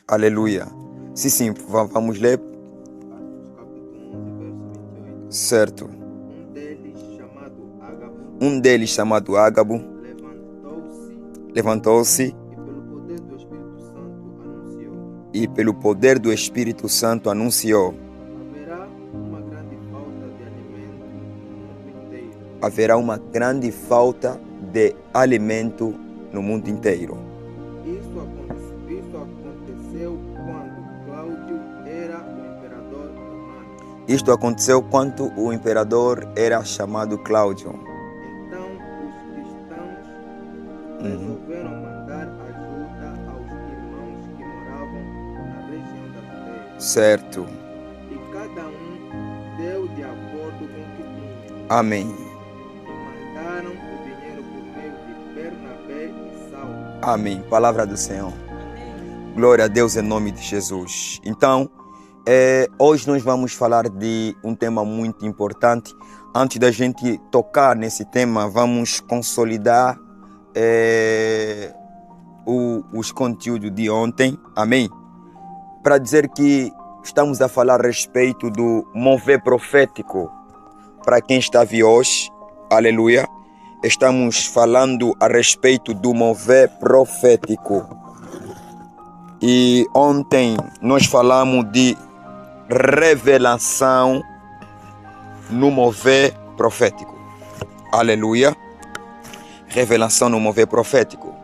Aleluia. Sim, sim, vamos ler. Certo. Um deles, chamado Ágabo, levantou-se e pelo poder do Espírito Santo anunciou: haverá uma grande falta de alimento no mundo inteiro. Isso aconteceu quando Cláudio era o imperador romano. Isto aconteceu quando o imperador era chamado Cláudio. Então os cristãos resolveram mandar ajuda aos irmãos que moravam na região da Judéia. Certo. E cada um deu de acordo com o que tinha. Amém. E mandaram o dinheiro por meio de Bernabé e Saulo. Amém. Palavra do Senhor. Glória a Deus em nome de Jesus. Então, hoje nós vamos falar de um tema muito importante. Antes da gente tocar nesse tema, vamos consolidar os conteúdos de ontem. Amém? Para dizer que estamos a falar a respeito do mover profético. Para quem está aqui hoje, aleluia, estamos falando a respeito do mover profético. E ontem nós falamos de revelação no mover profético. Aleluia. Revelação no mover profético.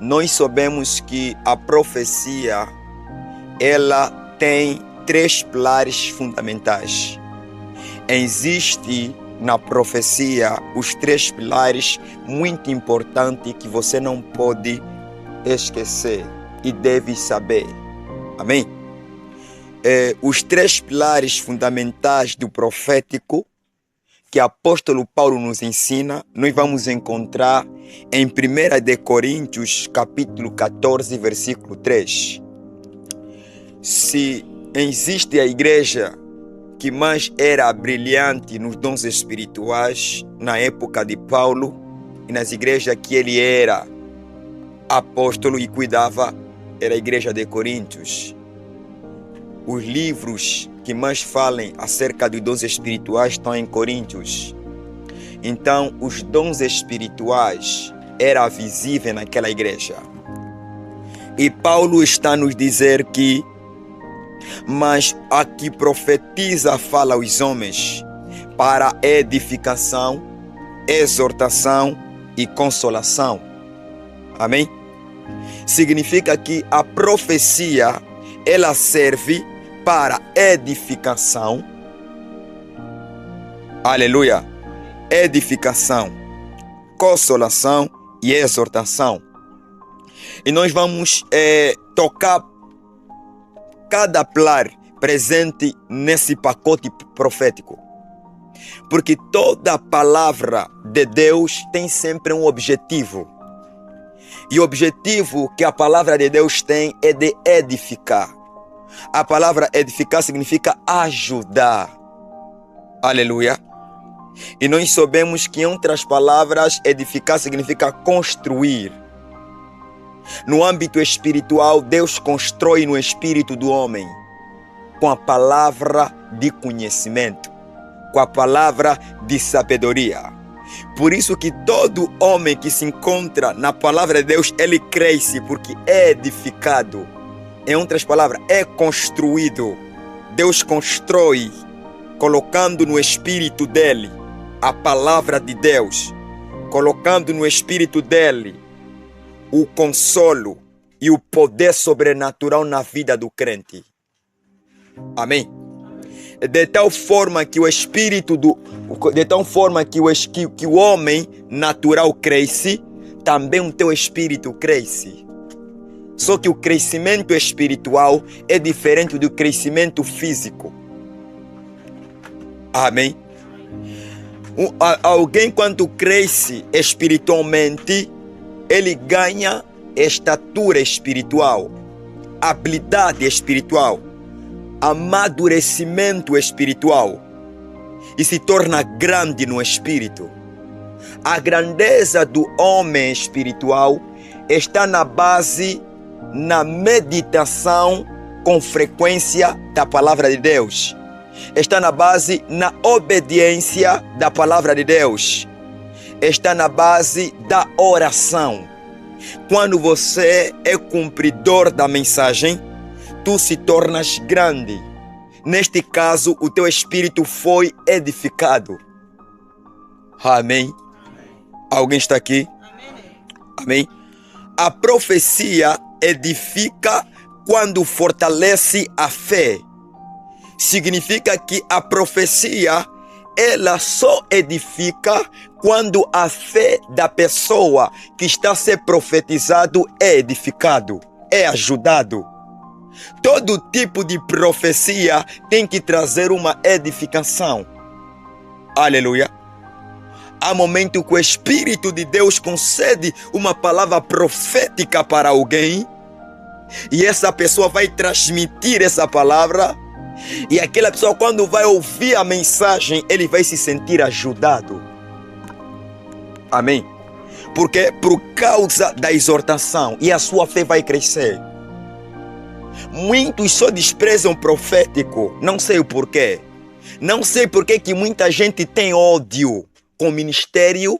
Nós sabemos que a profecia, ela tem 3 pilares fundamentais. Existe na profecia os 3 pilares muito importantes que você não pode esquecer e deve saber. Amém? Os 3 pilares fundamentais do profético que o apóstolo Paulo nos ensina, nós vamos encontrar em 1 de Coríntios, capítulo 14, versículo 3. Se existe a igreja que mais era brilhante nos dons espirituais na época de Paulo e nas igrejas que ele era apóstolo e cuidava, era a igreja de Coríntios. Os livros que mais falam acerca dos dons espirituais estão em Coríntios. Então, os dons espirituais eram visíveis naquela igreja. E Paulo está nos dizer que, mas a que profetiza fala aos homens para edificação, exortação e consolação. Amém? Significa que a profecia, ela serve para edificação. Aleluia. Edificação, consolação e exortação. E nós vamos tocar cada pilar presente nesse pacote profético. Porque toda palavra de Deus tem sempre um objetivo. E o objetivo que a palavra de Deus tem é de edificar. A palavra edificar significa ajudar. Aleluia. E nós sabemos que, em outras palavras, edificar significa construir. No âmbito espiritual, Deus constrói no espírito do homem com a palavra de conhecimento, com a palavra de sabedoria. Por isso que todo homem que se encontra na palavra de Deus, ele cresce porque é edificado. Em outras palavras, é construído. Deus constrói, colocando no espírito dele a palavra de Deus, colocando no espírito dele o consolo e o poder sobrenatural na vida do crente. Amém? De tal forma que o espírito de tal forma que o homem natural cresce, também o teu espírito cresce. Só que o crescimento espiritual é diferente do crescimento físico. Amém? Alguém, quando cresce espiritualmente, ele ganha estatura espiritual, habilidade espiritual, amadurecimento espiritual e se torna grande no espírito. A grandeza do homem espiritual está na base na meditação com frequência da palavra de Deus. Está na base na obediência da palavra de Deus. Está na base da oração. Quando você é cumpridor da mensagem, tu se tornas grande. Neste caso, o teu espírito foi edificado. Amém? Alguém está aqui? Amém? A profecia edifica quando fortalece a fé. Significa que a profecia, ela só edifica quando a fé da pessoa que está a ser profetizado é edificado, é ajudado. Todo tipo de profecia tem que trazer uma edificação. Aleluia. Há momento que o Espírito de Deus concede uma palavra profética para alguém, e essa pessoa vai transmitir essa palavra, e aquela pessoa, quando vai ouvir a mensagem, ele vai se sentir ajudado. Amém? Porque por causa da exortação, e a sua fé vai crescer. Muitos só desprezam o profético, não sei o porquê. Não sei porquê que muita gente tem ódio com o ministério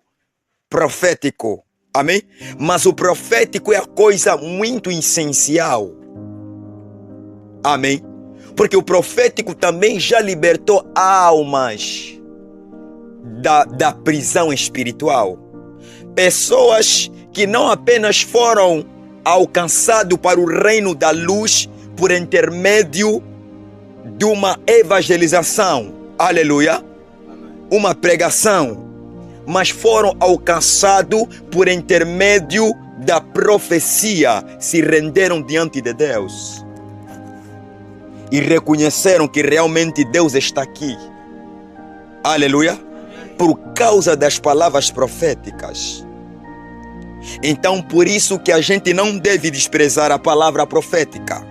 profético. Amém? Mas o profético é a coisa muito essencial. Amém? Porque o profético também já libertou almas da prisão espiritual. Pessoas que não apenas foram alcançadas para o reino da luz por intermédio de uma evangelização. Aleluia. Uma pregação. Mas foram alcançados por intermédio da profecia. Se renderam diante de Deus. E reconheceram que realmente Deus está aqui. Aleluia. Por causa das palavras proféticas. Então, por isso que a gente não deve desprezar a palavra profética.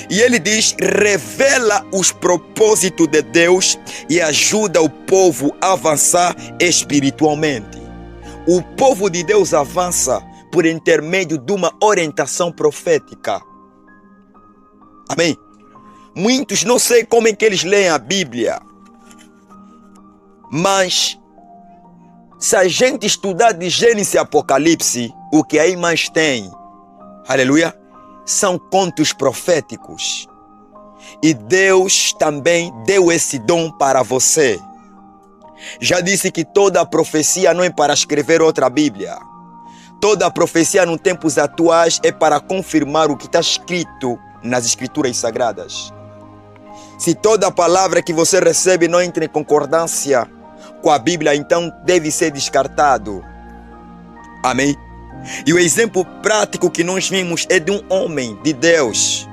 E ele diz, revela os propósitos de Deus e ajuda o povo a avançar espiritualmente. O povo de Deus avança por intermédio de uma orientação profética. Amém? Muitos não sei como é que eles leem a Bíblia. Mas se a gente estudar de Gênesis e Apocalipse, o que aí mais tem, aleluia, são contos proféticos. E Deus também deu esse dom para você. Já disse que toda a profecia não é para escrever outra Bíblia. Toda a profecia nos tempos atuais é para confirmar o que está escrito nas Escrituras Sagradas. Se toda a palavra que você recebe não entra em concordância com a Bíblia, então deve ser descartado. Amém? E o exemplo prático que nós vimos é de um homem de Deus,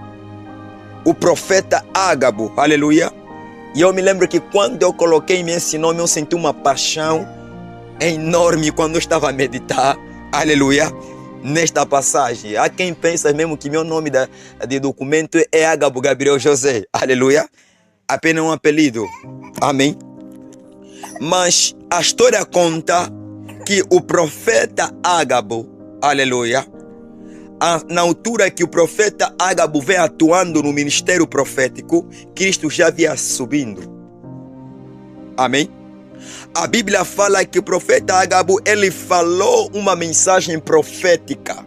o profeta Ágabo, aleluia. E eu me lembro que quando eu coloquei esse nome, eu senti uma paixão enorme quando eu estava a meditar, aleluia, nesta passagem. Há quem pensa mesmo que meu nome de documento é Ágabo Gabriel José, aleluia. Apenas um apelido, amém. Mas a história conta que o profeta Ágabo, aleluia, na altura que o profeta Ágabo vem atuando no ministério profético, Cristo já havia subindo. Amém? A Bíblia fala que o profeta Ágabo, ele falou uma mensagem profética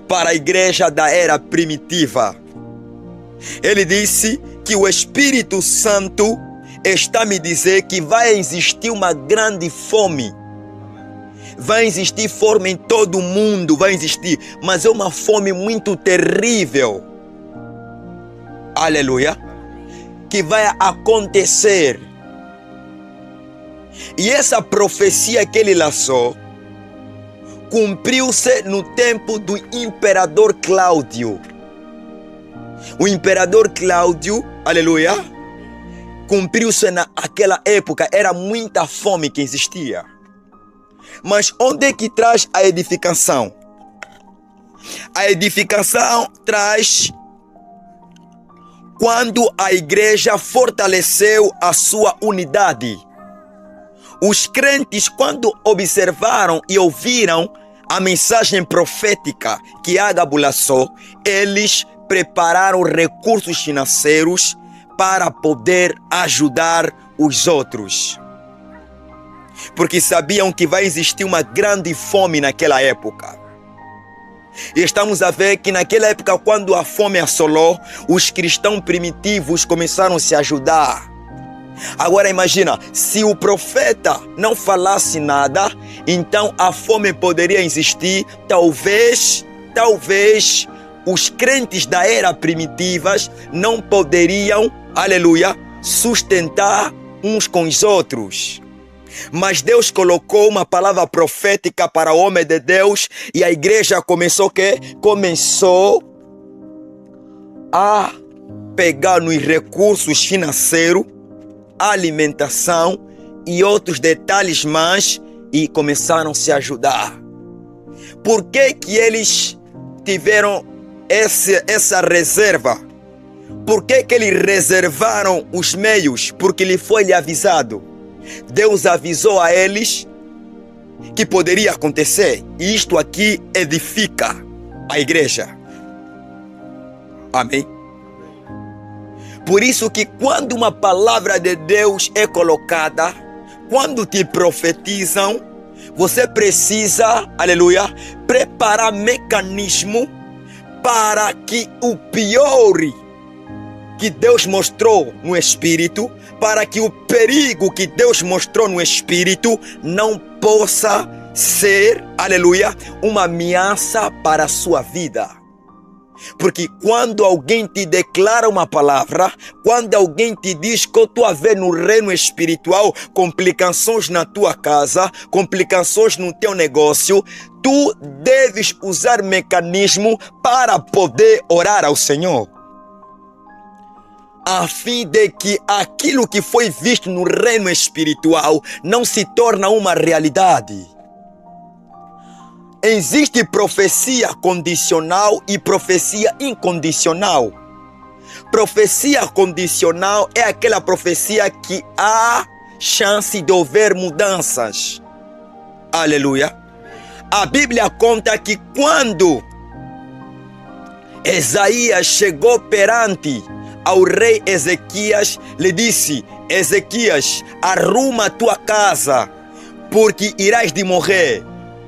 para a igreja da era primitiva. Ele disse que o Espírito Santo está a me dizer que vai existir uma grande fome. Vai existir fome em todo o mundo, vai existir, mas é uma fome muito terrível. Aleluia. Que vai acontecer. E essa profecia que ele lançou cumpriu-se no tempo do imperador Cláudio. O imperador Cláudio, aleluia, cumpriu-se naquela época, era muita fome que existia. Mas onde é que traz a edificação? A edificação traz quando a igreja fortaleceu a sua unidade. Os crentes, quando observaram e ouviram a mensagem profética que Ágabo lançou, eles prepararam recursos financeiros para poder ajudar os outros. Porque sabiam que vai existir uma grande fome naquela época. E estamos a ver que naquela época, quando a fome assolou, os cristãos primitivos começaram a se ajudar. Agora imagina, se o profeta não falasse nada, então a fome poderia existir. Talvez os crentes da era primitivas não poderiam, aleluia, sustentar uns com os outros. Mas Deus colocou uma palavra profética para o homem de Deus, e a igreja começou a pegar nos recursos financeiros, alimentação e outros detalhes mais, e começaram a se ajudar. Por que eles tiveram essa reserva? Por que eles reservaram os meios? Porque lhe foi avisado. Deus avisou a eles que poderia acontecer. E isto aqui edifica a igreja. Amém? Por isso que quando uma palavra de Deus é colocada, quando te profetizam, você precisa, aleluia, preparar mecanismo para que o pior que Deus mostrou no Espírito, para que o perigo que Deus mostrou no Espírito não possa ser, aleluia, uma ameaça para a sua vida. Porque quando alguém te declara uma palavra, quando alguém te diz que eu estou a ver no reino espiritual complicações na tua casa, complicações no teu negócio, tu deves usar mecanismo para poder orar ao Senhor, a fim de que aquilo que foi visto no reino espiritual não se torne uma realidade. Existe profecia condicional e profecia incondicional. Profecia condicional é aquela profecia que há chance de haver mudanças. Aleluia. A Bíblia conta que quando Isaías chegou perante ao rei Ezequias, lhe disse: Ezequias, arruma a tua casa, porque irás de morrer.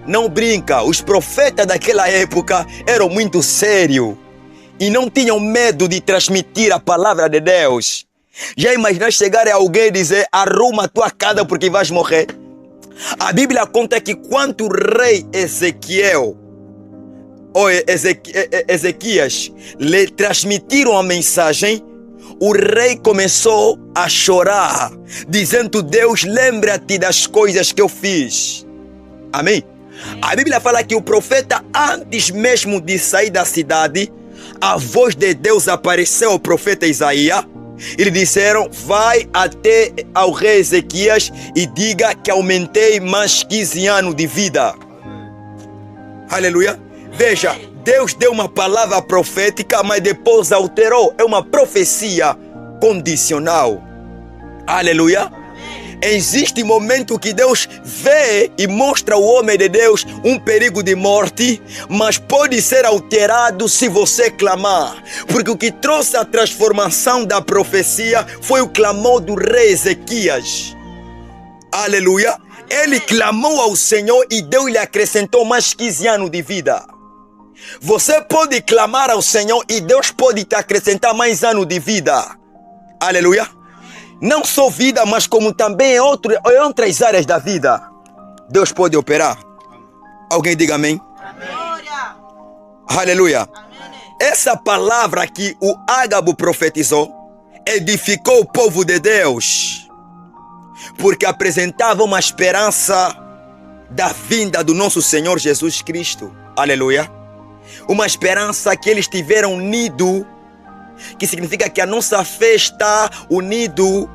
Não brinca, os profetas daquela época eram muito sérios e não tinham medo de transmitir a palavra de Deus. Já imaginou chegar a alguém e dizer: arruma a tua casa porque vais morrer? A Bíblia conta que quando o rei Ezequias lhe transmitiram a mensagem, o rei começou a chorar, dizendo: Deus, lembra-te das coisas que eu fiz. Amém? A Bíblia fala que o profeta, antes mesmo de sair da cidade, a voz de Deus apareceu ao profeta Isaías. Eles disseram: vai até ao rei Ezequias e diga que aumentei mais 15 anos de vida. Aleluia. Veja, Deus deu uma palavra profética, mas depois alterou. É uma profecia condicional. Aleluia. Existe momento que Deus vê e mostra ao homem de Deus um perigo de morte, mas pode ser alterado se você clamar. Porque o que trouxe a transformação da profecia foi o clamor do rei Ezequias. Aleluia. Ele clamou ao Senhor e Deus lhe acrescentou mais 15 anos de vida. Você pode clamar ao Senhor e Deus pode te acrescentar mais anos de vida. Aleluia. Não só vida, mas como também em outras áreas da vida, Deus pode operar. Alguém diga amém? Amém. Aleluia. Amém. Essa palavra que o Ágabo profetizou edificou o povo de Deus, porque apresentava uma esperança da vinda do nosso Senhor Jesus Cristo. Aleluia. Uma esperança que eles tiveram unido, que significa que a nossa fé está unido.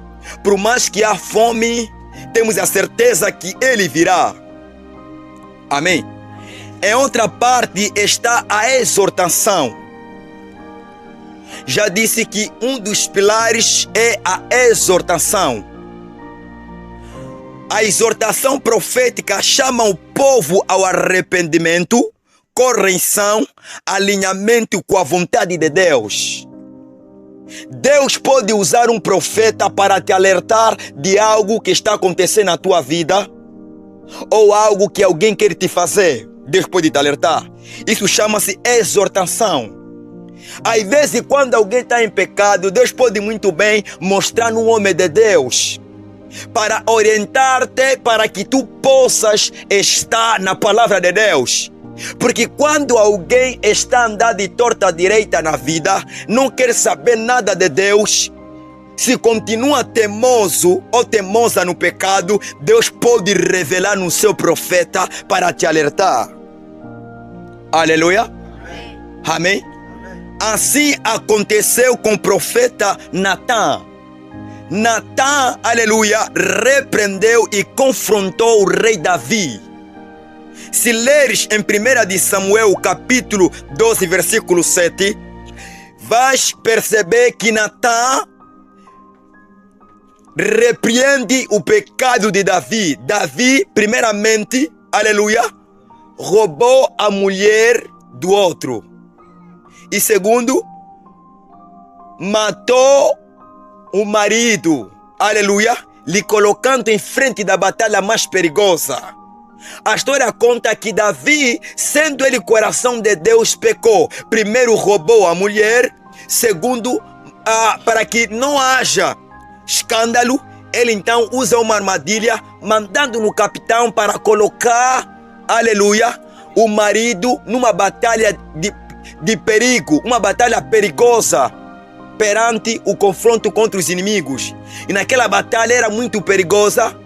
Por mais que há fome, temos a certeza que Ele virá. Amém. Em outra parte está a exortação. Já disse que um dos pilares é a exortação. A exortação profética chama o povo ao arrependimento, correção, alinhamento com a vontade de Deus. Deus pode usar um profeta para te alertar de algo que está acontecendo na tua vida ou algo que alguém quer te fazer. Deus pode te alertar. Isso chama-se exortação. Às vezes, quando alguém está em pecado, Deus pode muito bem mostrar no homem de Deus para orientar-te para que tu possas estar na palavra de Deus. Porque quando alguém está andando de torta à direita na vida, não quer saber nada de Deus, se continua teimoso ou teimosa no pecado, Deus pode revelar no seu profeta para te alertar. Aleluia. Amém. Amém. Assim aconteceu com o profeta Natã. Natã, aleluia, repreendeu e confrontou o rei Davi. Se leres em 1 de Samuel, capítulo 12, versículo 7, vais perceber que Natã repreende o pecado de Davi. Davi, primeiramente, aleluia, roubou a mulher do outro. E segundo, matou o marido, aleluia, lhe colocando em frente da batalha mais perigosa. A história conta que Davi, sendo ele coração de Deus, pecou. Primeiro roubou a mulher, segundo, para que não haja escândalo, ele então usa uma armadilha, mandando no capitão para colocar, aleluia, o marido numa batalha de perigo, uma batalha perigosa perante o confronto contra os inimigos. E naquela batalha era muito perigosa,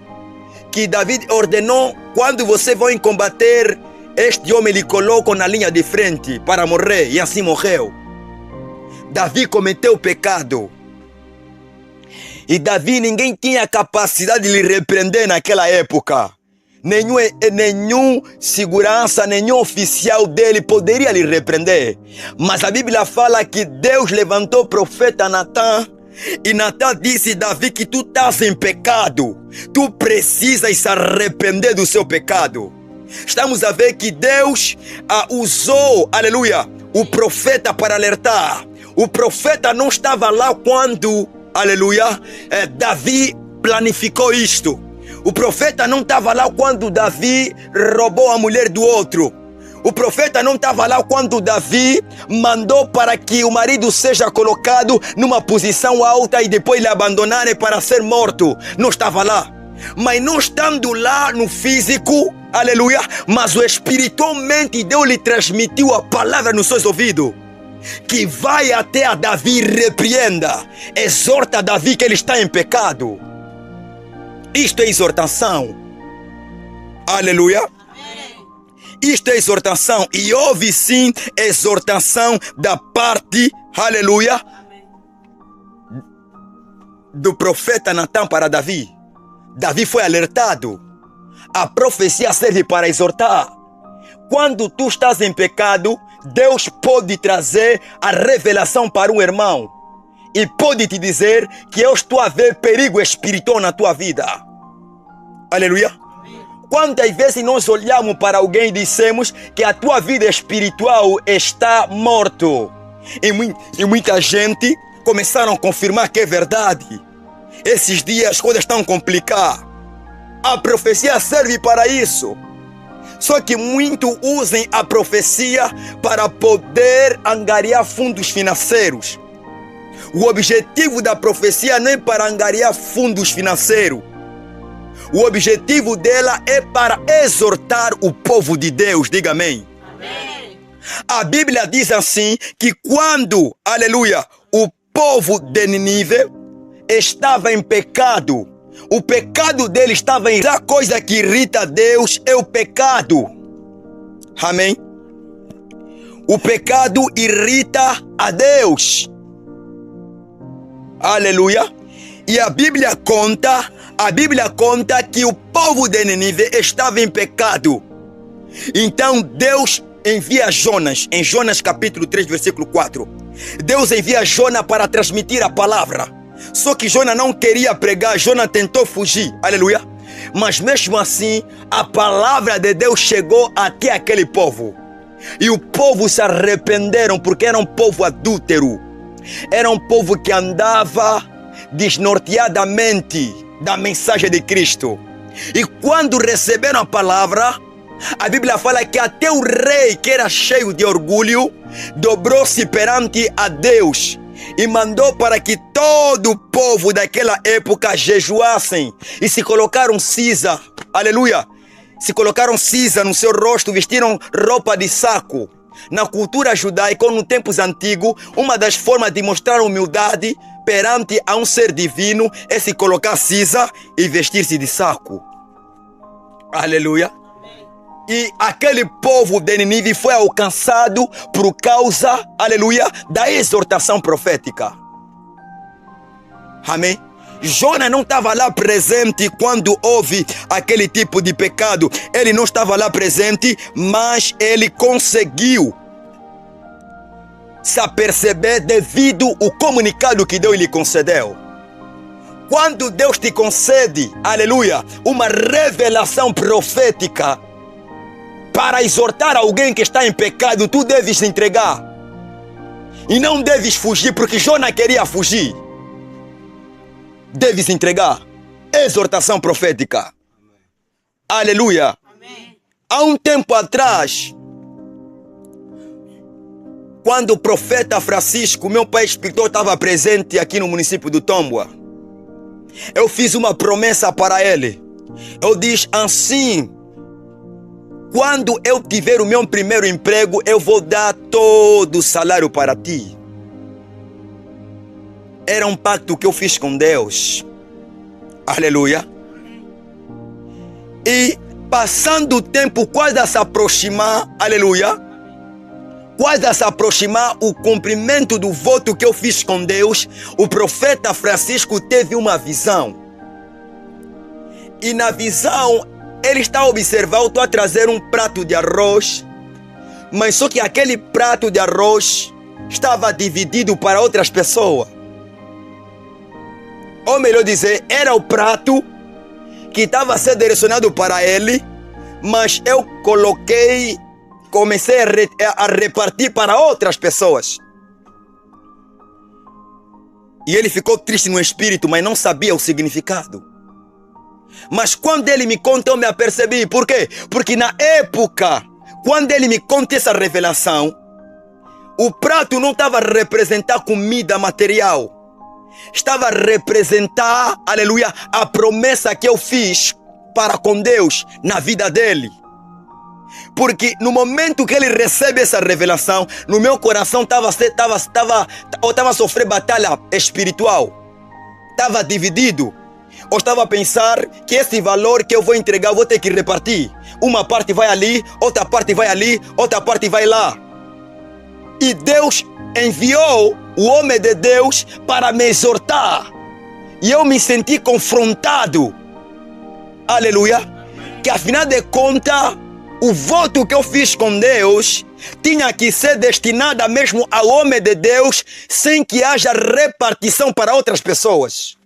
que Davi ordenou: quando você vai combater, este homem lhe colocam na linha de frente para morrer, e assim morreu. Davi cometeu pecado. E Davi, ninguém tinha capacidade de lhe repreender naquela época. Nenhum segurança, nenhum oficial dele poderia lhe repreender. Mas a Bíblia fala que Deus levantou o profeta Natã. E Natã disse: Davi, que tu estás em pecado. Tu precisas se arrepender do seu pecado. Estamos a ver que Deus usou, aleluia, o profeta para alertar. O profeta não estava lá quando, aleluia, Davi planificou isto. O profeta não estava lá quando Davi roubou a mulher do outro. O profeta não estava lá quando Davi mandou para que o marido seja colocado numa posição alta e depois lhe abandonarem para ser morto. Não estava lá. Mas não estando lá no físico, aleluia, mas o espiritualmente Deus lhe transmitiu a palavra nos seus ouvidos, que vai até a Davi, repreenda, exorta Davi que ele está em pecado. Isto é exortação. Aleluia. Isto é exortação. E houve sim exortação da parte, aleluia, do profeta Natã para Davi. Davi foi alertado. A profecia serve para exortar. Quando tu estás em pecado, Deus pode trazer a revelação para um irmão e pode te dizer que eu estou a ver perigo espiritual na tua vida. Aleluia. Quantas vezes nós olhamos para alguém e dissemos que a tua vida espiritual está morto? E muita gente começaram a confirmar que é verdade. Esses dias as coisas estão complicadas. A profecia serve para isso. Só que muitos usam a profecia para poder angariar fundos financeiros. O objetivo da profecia não é para angariar fundos financeiros. O objetivo dela é para exortar o povo de Deus. Diga amém. Amém. A Bíblia diz assim, que quando, aleluia, o povo de Nínive estava em pecado, o pecado dele estava em... A coisa que irrita Deus é o pecado. Amém. O pecado irrita a Deus. Aleluia. E a Bíblia conta que o povo de Nínive estava em pecado. Então Deus envia Jonas, em Jonas capítulo 3, versículo 4. Deus envia Jonas para transmitir a palavra. Só que Jonas não queria pregar, Jonas tentou fugir. Aleluia. Mas mesmo assim, a palavra de Deus chegou até aquele povo. E o povo se arrependeram porque era um povo adúltero. Era um povo que andava desnorteadamente da mensagem de Cristo. E quando receberam a palavra, a Bíblia fala que até o rei, que era cheio de orgulho, dobrou-se perante a Deus e mandou para que todo o povo daquela época jejuassem e se colocaram cinza, aleluia, se colocaram cinza no seu rosto, vestiram roupa de saco. Na cultura judaica, ou nos tempos antigos, uma das formas de mostrar humildade perante a um ser divino é se colocar cinza e vestir-se de saco. Aleluia. E aquele povo de Nínive foi alcançado por causa, aleluia, da exortação profética. Amém? Jonas não estava lá presente quando houve aquele tipo de pecado. Ele não estava lá presente, mas ele conseguiu se aperceber devido ao comunicado que Deus lhe concedeu. Quando Deus te concede, aleluia, uma revelação profética para exortar alguém que está em pecado, tu deves entregar. E não deves fugir, porque Jonas queria fugir. Deves entregar. Exortação profética. Aleluia. Amém. Há um tempo atrás, quando o profeta Francisco, meu pai escritor, estava presente aqui no município do Tombua, eu fiz uma promessa para ele. Eu disse assim: quando eu tiver o meu primeiro emprego, eu vou dar todo o salário para ti. Era um pacto que eu fiz com Deus. Aleluia. E passando o tempo, quase a se aproximar, aleluia, quase a se aproximar o cumprimento do voto que eu fiz com Deus, o profeta Francisco teve uma visão. E na visão, ele está a observar, eu estou a trazer um prato de arroz, mas só que aquele prato de arroz estava dividido para outras pessoas. Ou melhor dizer, era o prato que estava a ser direcionado para ele, mas eu comecei a repartir para outras pessoas. E ele ficou triste no espírito, mas não sabia o significado. Mas quando ele me conta, eu me apercebi. Por quê? Porque na época, quando ele me conta essa revelação, o prato não estava a representar comida material. Estava a representar, aleluia, a promessa que eu fiz para com Deus na vida dele. Porque no momento que ele recebe essa revelação, no meu coração estava a sofrer batalha espiritual. Estava dividido. Eu estava a pensar que esse valor que eu vou entregar, eu vou ter que repartir. Uma parte vai ali, outra parte vai ali, outra parte vai lá. E Deus enviou o homem de Deus para me exortar. E eu me senti confrontado. Aleluia. Que afinal de contas, o voto que eu fiz com Deus tinha que ser destinado mesmo ao homem de Deus, sem que haja repartição para outras pessoas.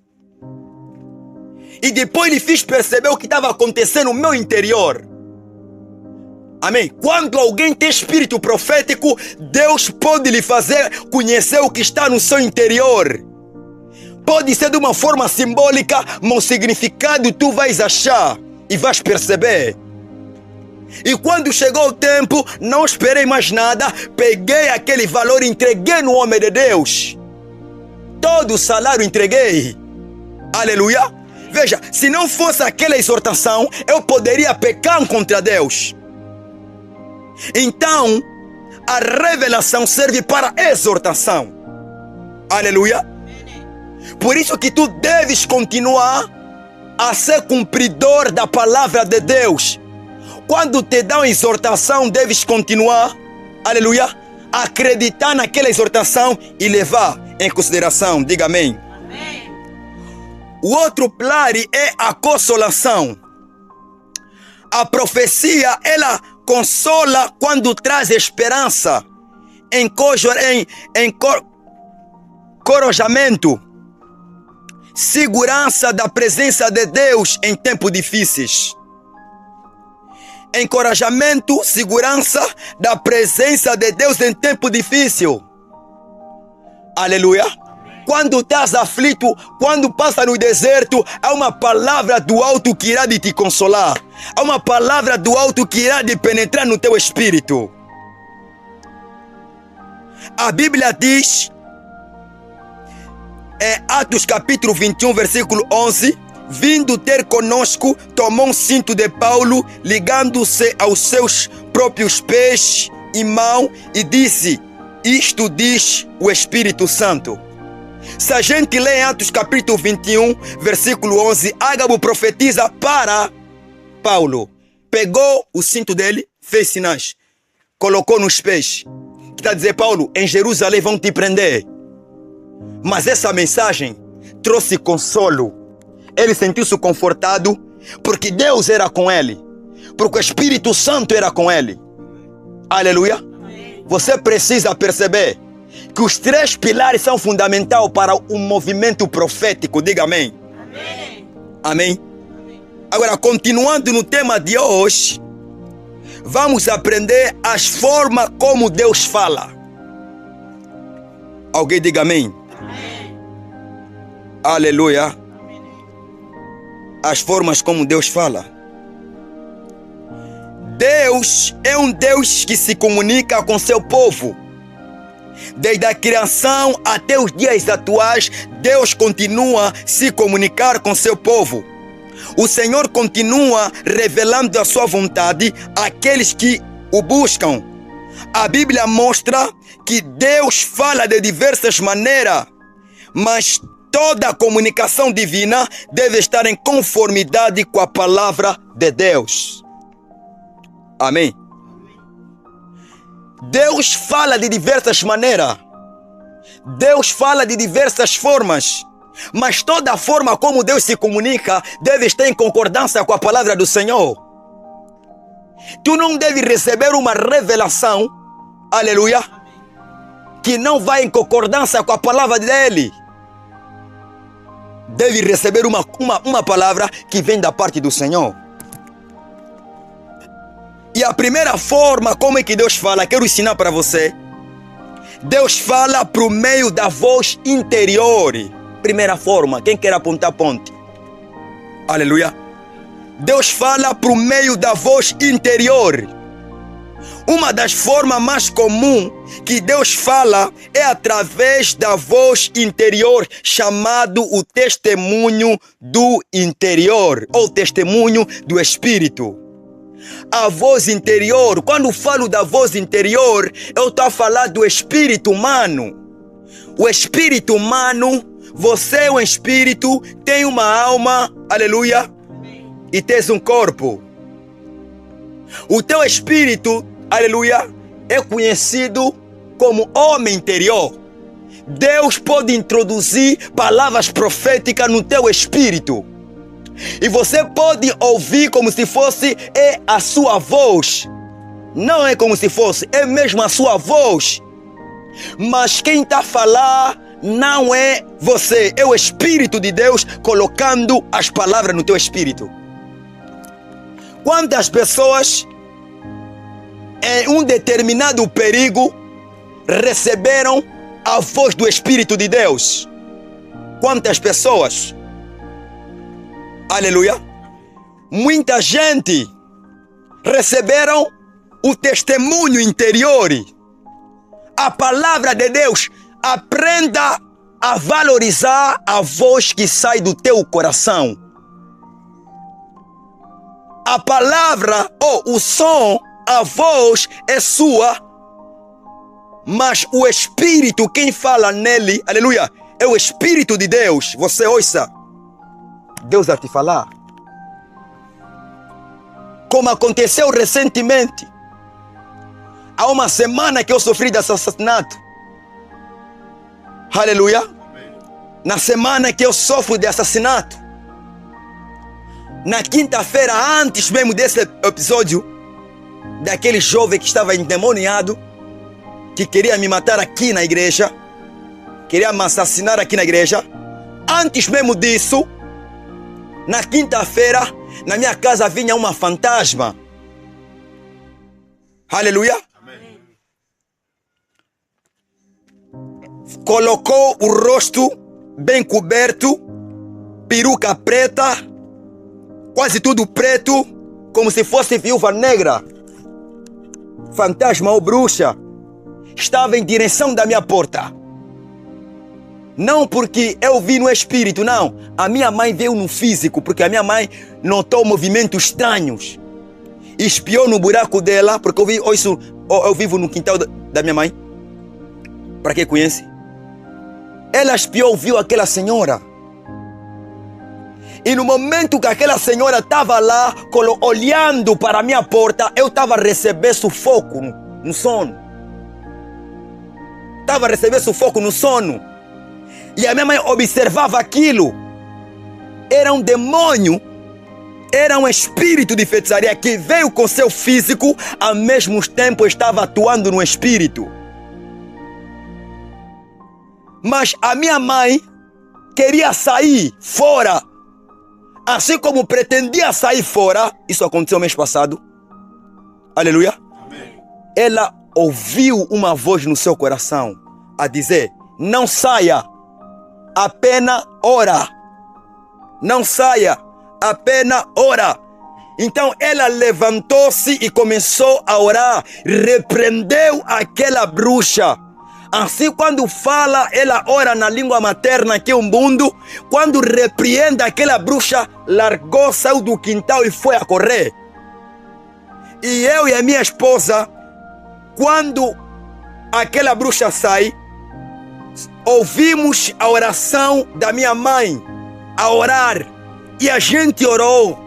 E depois lhe fiz perceber o que estava acontecendo no meu interior. Amém? Quando alguém tem espírito profético, Deus pode lhe fazer conhecer o que está no seu interior. Pode ser de uma forma simbólica, mas o significado tu vais achar e vais perceber. E quando chegou o tempo, não esperei mais nada, peguei aquele valor e entreguei no homem de Deus. Todo o salário entreguei. Aleluia. Veja, se não fosse aquela exortação, eu poderia pecar contra Deus. Então, a revelação serve para exortação. Aleluia. Por isso que tu deves continuar a ser cumpridor da palavra de Deus. Quando te dão uma exortação, deves continuar, aleluia, a acreditar naquela exortação e levar em consideração. Diga amém. Amém. O outro pilar é a consolação. A profecia, ela consola quando traz esperança, encorajamento, segurança da presença de Deus em tempos difíceis. Encorajamento, segurança da presença de Deus em tempo difícil. Aleluia. Quando estás aflito, quando passa no deserto, há uma palavra do alto que irá de te consolar. Há uma palavra do alto que irá de penetrar no teu espírito. A Bíblia diz, em Atos capítulo 21, versículo 11, vindo ter conosco, tomou um cinto de Paulo, ligando-se aos seus próprios pés e mão, e disse, isto diz o Espírito Santo. Se a gente lê em Atos capítulo 21, versículo 11, Ágabo profetiza para Paulo. Pegou o cinto dele, fez sinais, colocou nos pés. Que está a dizer, Paulo, em Jerusalém vão te prender. Mas essa mensagem trouxe consolo. Ele sentiu-se confortado porque Deus era com ele. Porque o Espírito Santo era com ele. Aleluia. Você precisa perceber que os 3 pilares são fundamentais para o movimento profético. Diga amém. Amém. Amém. Agora, continuando no tema de hoje, vamos aprender as formas como Deus fala. Alguém diga amém. Amém. Aleluia. Amém. As formas como Deus fala. Deus é um Deus que se comunica com seu povo. Desde a criação até os dias atuais, Deus continua a se comunicar com seu povo. O Senhor continua revelando a sua vontade àqueles que o buscam. A Bíblia mostra que Deus fala de diversas maneiras, mas toda a comunicação divina deve estar em conformidade com a palavra de Deus. Amém. Deus fala de diversas maneiras. Deus fala de diversas formas. Mas toda a forma como Deus se comunica deve estar em concordância com a palavra do Senhor. Tu não deve receber uma revelação, aleluia, que não vai em concordância com a palavra dele. Deve receber uma palavra que vem da parte do Senhor. E a primeira forma como é que Deus fala, quero ensinar para você. Deus fala por meio da voz interior. Primeira forma, quem quer apontar, ponte. Aleluia. Deus fala por meio da voz interior. Uma das formas mais comuns que Deus fala é através da voz interior, chamado o testemunho do interior, ou testemunho do Espírito. A voz interior, quando falo da voz interior, eu estou a falar do espírito humano. O espírito humano, você é um espírito, tem uma alma, aleluia, e tens um corpo. O teu espírito, aleluia, é conhecido como homem interior. Deus pode introduzir palavras proféticas no teu espírito. E você pode ouvir como se fosse a sua voz. Não é como se fosse, é mesmo a sua voz. Mas quem está a falar não é você, é o Espírito de Deus colocando as palavras no teu espírito. Quantas pessoas em um determinado perigo receberam a voz do Espírito de Deus? Quantas pessoas? Aleluia. Muita gente receberam o testemunho interior. A palavra de Deus. Aprenda a valorizar a voz que sai do teu coração. A palavra ou o som, a voz é sua, mas o Espírito, quem fala nele, aleluia, é o Espírito de Deus. Você ouça, Deus vai te falar. Como aconteceu recentemente, há uma semana que eu sofri de assassinato. Aleluia. Na semana que eu sofro de assassinato, na quinta-feira, antes mesmo desse episódio, daquele jovem que estava endemoniado, que queria me matar aqui na igreja, queria me assassinar aqui na igreja. antes mesmo disso, na quinta-feira, na minha casa vinha uma fantasma. Aleluia. Amém. Colocou o rosto bem coberto, peruca preta, quase tudo preto, como se fosse viúva negra. Fantasma ou bruxa. Estava em direção da minha porta. Não porque eu vi no espírito, não. A minha mãe veio no físico, porque a minha mãe notou movimentos estranhos. Espiou no buraco dela, porque eu vivo no quintal da minha mãe. Para quem conhece? Ela espiou, viu aquela senhora. E no momento que aquela senhora estava lá, olhando para a minha porta, eu estava a receber sufoco no sono. Estava a receber sufoco no sono. E a minha mãe observava aquilo. Era um demônio. Era um espírito de feitiçaria que veio com seu físico, ao mesmo tempo estava atuando no espírito. Mas a minha mãe queria sair fora. Assim como pretendia sair fora, isso aconteceu mês passado. Aleluia. Amém. Ela ouviu uma voz no seu coração a dizer: não saia, apenas ora. Não saia, apenas ora. Então ela levantou-se e começou a orar. Repreendeu aquela bruxa. Assim, quando fala, ela ora na língua materna, que é um mundo. Quando repreende aquela bruxa, largou, saiu do quintal e foi a correr. E eu e a minha esposa, quando aquela bruxa sai, ouvimos a oração da minha mãe, a orar. E a gente orou.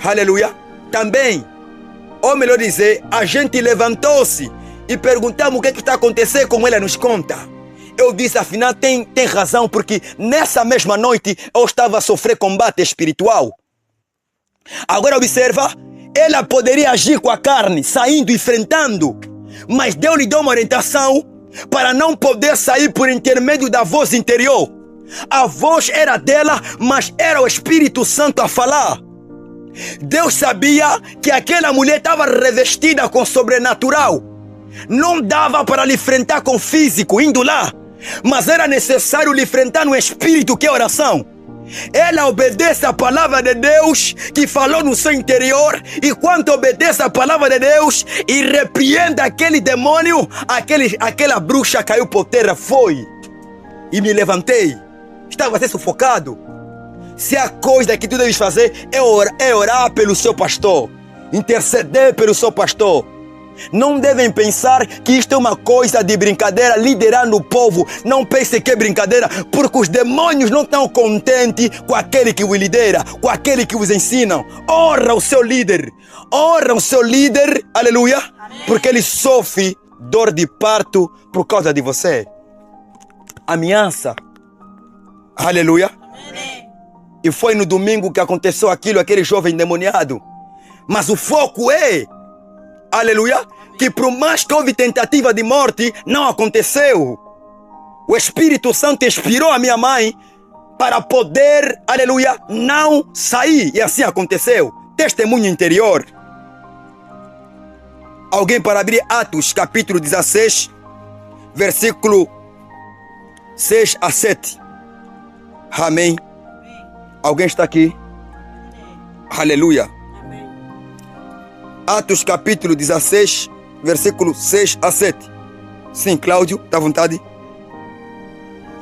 Aleluia. Também, ou melhor dizer, a gente levantou-se e perguntamos o que está acontecendo, como ela nos conta. Eu disse, afinal, tem razão, porque nessa mesma noite eu estava a sofrer combate espiritual. Agora observa, ela poderia agir com a carne, saindo, enfrentando, mas Deus lhe deu uma orientação para não poder sair por intermédio da voz interior. A voz era dela, mas era o Espírito Santo a falar. Deus sabia que aquela mulher estava revestida com sobrenatural. Não dava para lhe enfrentar com físico, indo lá, mas era necessário lhe enfrentar no espírito, que é oração. Ela obedece a palavra de Deus que falou no seu interior, e quando obedece a palavra de Deus e repreende aquele demônio, aquela bruxa caiu por terra, foi. E me levantei, estava a ser sufocado. Se a coisa que tu deves fazer é orar pelo seu pastor, interceder pelo seu pastor. Não devem pensar que isto é uma coisa de brincadeira, liderando o povo. Não pense que é brincadeira, porque os demônios não estão contentes com aquele que os lidera, com aquele que os ensina. Honra o seu líder, aleluia, porque ele sofre dor de parto por causa de você. Ameaça, aleluia. E foi no domingo que aconteceu aquele jovem endemoniado. Mas o foco é, aleluia, que por mais que houve tentativa de morte, não aconteceu. O Espírito Santo inspirou a minha mãe para poder, aleluia, não sair. E assim aconteceu. Testemunho interior. Alguém para abrir Atos capítulo 16, versículo 6 a 7. Amém. Alguém está aqui? Aleluia. Atos capítulo 16, versículo 6 a 7. Sim, Cláudio, está à vontade. O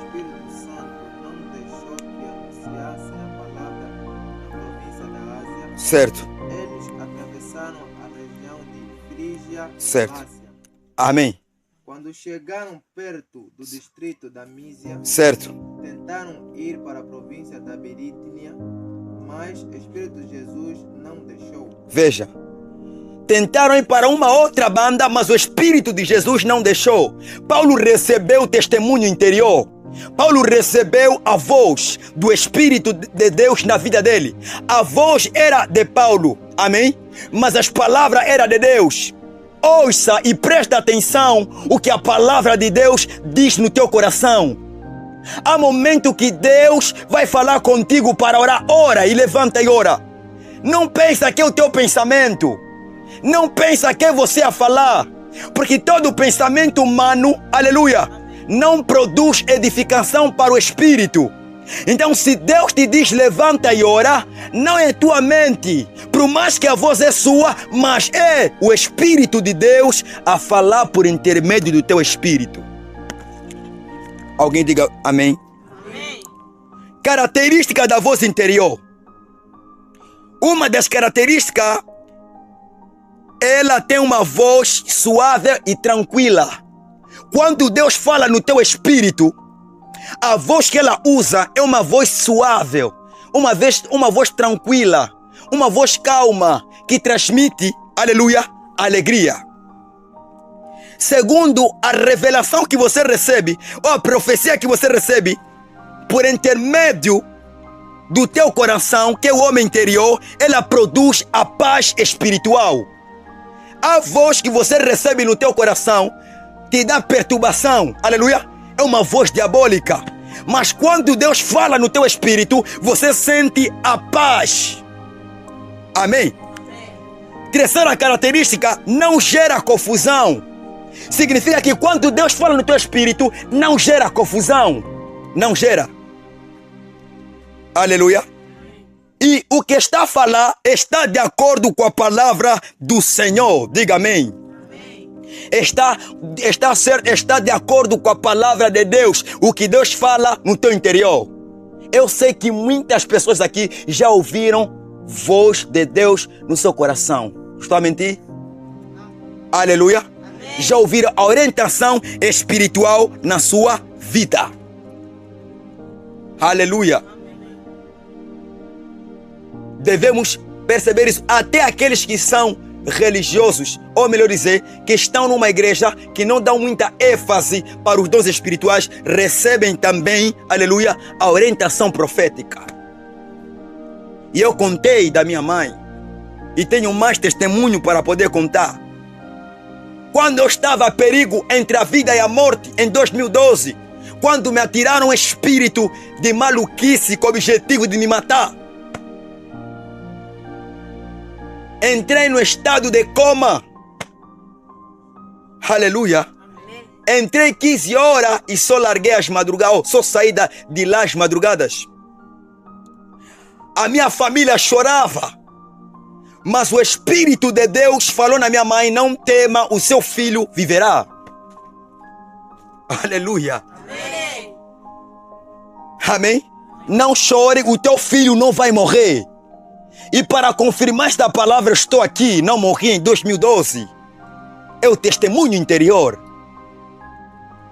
Espírito Santo não deixou que anunciassem a palavra na província da Ásia. Certo. Eles atravessaram a região de Frígia e Certo. Gálacia. Amém. Quando chegaram perto do distrito da Mísia, Certo. tentaram ir para a província da Birítia, mas o Espírito de Jesus não deixou. Veja. Tentaram ir para uma outra banda, mas o Espírito de Jesus não deixou. Paulo recebeu o testemunho interior. Paulo recebeu a voz do Espírito de Deus na vida dele. A voz era de Paulo, amém? Mas as palavras eram de Deus. Ouça e presta atenção o que a palavra de Deus diz no teu coração. Há momento que Deus vai falar contigo para orar. Ora e levanta e ora. Não pensa que é o teu pensamento. Não pensa que é você a falar. Porque todo pensamento humano, aleluia, não produz edificação para o espírito. Então, se Deus te diz levanta e ora, não é tua mente, por mais que a voz é sua, mas é o Espírito de Deus a falar por intermédio do teu espírito. Alguém diga amém? Amém. Característica da voz interior. Uma das características, ela tem uma voz suave e tranquila. Quando Deus fala no teu espírito, a voz que ela usa é uma voz suave, uma voz tranquila, uma voz calma, que transmite, aleluia, alegria. Segundo a revelação que você recebe, ou a profecia que você recebe, por intermédio do teu coração, que é o homem interior, ela produz a paz espiritual. A voz que você recebe no teu coração te dá perturbação, aleluia. É uma voz diabólica. Mas quando Deus fala no teu espírito, você sente a paz. Amém? Terceira característica, não gera confusão. Significa que quando Deus fala no teu espírito, não gera confusão. Não gera. Aleluia. E o que está a falar está de acordo com a palavra do Senhor. Diga amém. Está de acordo com a palavra de Deus. O que Deus fala no teu interior. Eu sei que muitas pessoas aqui já ouviram voz de Deus no seu coração. Estou a mentir? Aleluia. Amém. Já ouviram a orientação espiritual na sua vida. Aleluia. Devemos perceber isso. Até aqueles que são religiosos, ou melhor dizer, que estão numa igreja que não dão muita ênfase para os dons espirituais, recebem também, aleluia, a orientação profética. E eu contei da minha mãe, e tenho mais testemunho para poder contar. Quando eu estava a perigo entre a vida e a morte, em 2012, quando me atiraram um espírito de maluquice com o objetivo de me matar, entrei no estado de coma. Aleluia. Entrei 15 horas e só larguei as madrugadas, só saí de lá as madrugadas. A minha família chorava. Mas o Espírito de Deus falou na minha mãe: não tema, o seu filho viverá. Aleluia. Amém. Amém. Não chore, o teu filho não vai morrer. E para confirmar esta palavra, estou aqui, não morri em 2012. É o testemunho interior.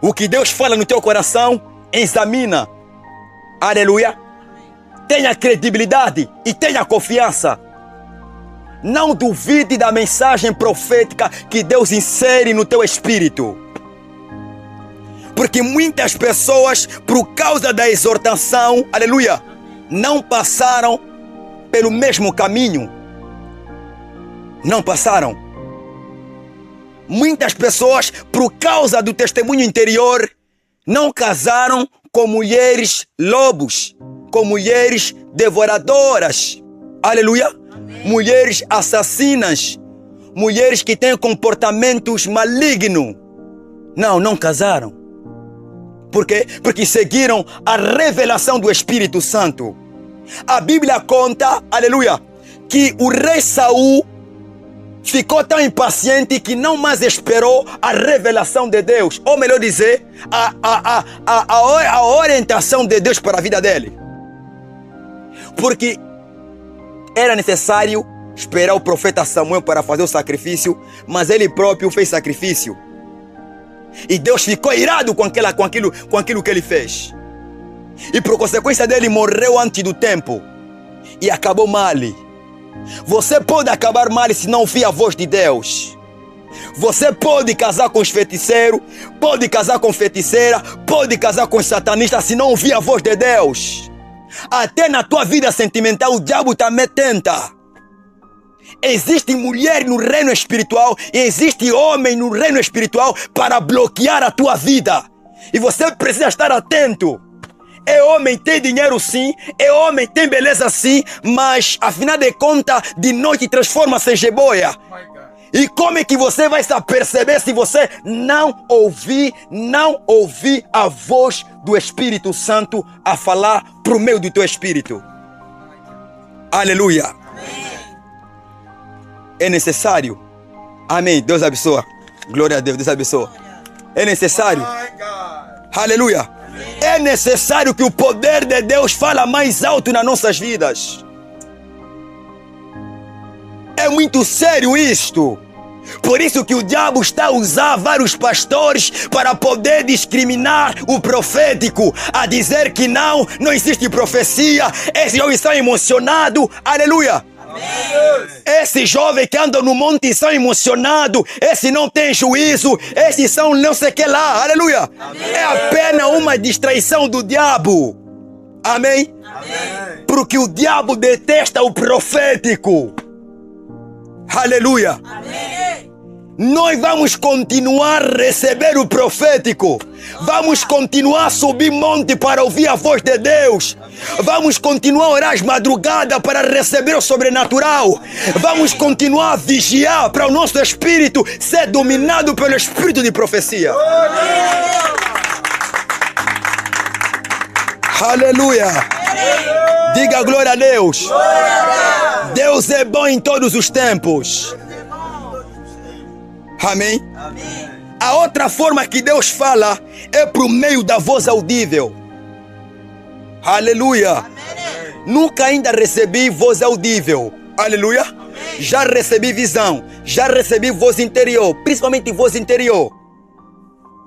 O que Deus fala no teu coração, examina. Aleluia. Tenha credibilidade e tenha confiança. Não duvide da mensagem profética que Deus insere no teu espírito. Porque muitas pessoas, por causa da exortação, aleluia, não passaram pelo mesmo caminho. Não passaram. Muitas pessoas, por causa do testemunho interior, não casaram com mulheres lobos, com mulheres devoradoras. Aleluia. Amém. Mulheres assassinas, mulheres que têm comportamentos malignos. Não casaram. Por quê? Porque seguiram a revelação do Espírito Santo. A Bíblia conta, aleluia, que o rei Saul ficou tão impaciente que não mais esperou a revelação de Deus. Ou melhor dizer, a orientação de Deus para a vida dele. Porque era necessário esperar o profeta Samuel para fazer o sacrifício, mas ele próprio fez sacrifício. E Deus ficou irado com aquilo que ele fez. E por consequência dele morreu antes do tempo. E acabou mal. Você pode acabar mal se não ouvir a voz de Deus. Você pode casar com os feiticeiros, pode casar com feiticeira, pode casar com os satanistas se não ouvir a voz de Deus. Até na tua vida sentimental o diabo também tenta. Existe mulher no reino espiritual e existe homem no reino espiritual para bloquear a tua vida. E você precisa estar atento. É homem, tem dinheiro sim, é homem, tem beleza sim, mas afinal de contas, de noite transforma-se em jiboia. E como é que você vai se aperceber se você não ouvir a voz do Espírito Santo a falar por meio do teu espírito? Aleluia. É necessário. Amém. Deus abençoa. Glória a Deus. Deus abençoa. É necessário. Aleluia. É necessário que o poder de Deus fale mais alto nas nossas vidas. É muito sério isto. Por isso que o diabo está a usar vários pastores para poder discriminar o profético, a dizer que não existe profecia. Esse jovem está emocionado, aleluia. Amém. Esse jovem que anda no monte são emocionados, esse não tem juízo, esses são não sei o que lá, aleluia. Amém. É apenas uma distraição do diabo, amém? Amém. Porque o diabo detesta o profético. Aleluia. Amém. Nós vamos continuar a receber o profético. Vamos continuar a subir monte para ouvir a voz de Deus. Vamos continuar a orar às madrugadas para receber o sobrenatural. Vamos continuar a vigiar para o nosso espírito ser dominado pelo espírito de profecia. Aleluia. Diga glória a Deus. Deus é bom em todos os tempos. Amém? Amém. A outra forma que Deus fala é por meio da voz audível. Aleluia. Amém. Nunca ainda recebi voz audível. Aleluia. Amém. Já recebi visão. Já recebi voz interior. Principalmente voz interior.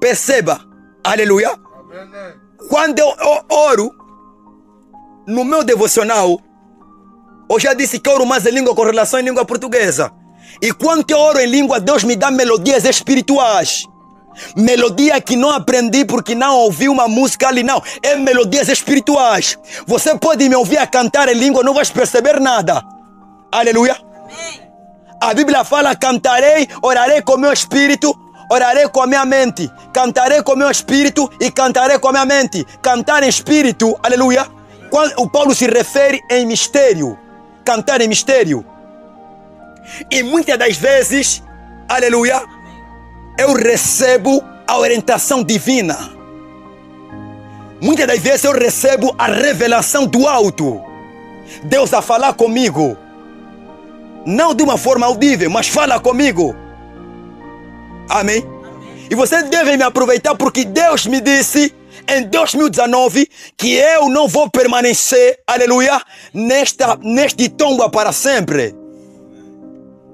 Perceba. Aleluia. Amém. Quando eu oro no meu devocional, eu já disse que oro mais em língua com relação em língua portuguesa. E quando eu oro em língua, Deus me dá melodias espirituais. Melodia que não aprendi porque não ouvi uma música ali, não. É melodias espirituais. Você pode me ouvir a cantar em língua, não vai perceber nada. Aleluia. Amém. A Bíblia fala, cantarei, orarei com o meu espírito, orarei com a minha mente. Cantarei com o meu espírito e cantarei com a minha mente. Cantar em espírito, aleluia. Quando o Paulo se refere em mistério. Cantar em mistério. E muitas das vezes, aleluia, eu recebo a orientação divina. Muitas das vezes eu recebo a revelação do alto. Deus a falar comigo. Não de uma forma audível, mas fala comigo. Amém? E você deve me aproveitar porque Deus me disse em 2019 que eu não vou permanecer, aleluia, neste tomba para sempre.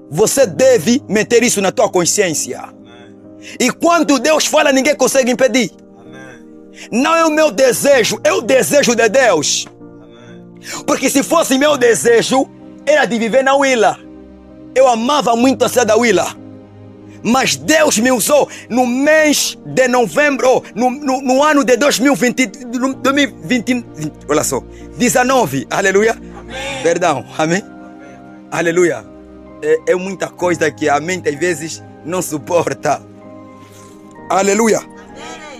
Você deve meter isso na tua consciência. Amém. E quando Deus fala, ninguém consegue impedir. Amém. Não é o meu desejo, é o desejo de Deus. Amém. Porque se fosse meu desejo, era de viver na Willa. Eu amava muito a cidade da Willa. Mas Deus me usou no mês de novembro, no ano de 2020, olha só, 19, aleluia. Amém. Perdão, amém? Aleluia. É muita coisa que a mente às vezes não suporta. Aleluia.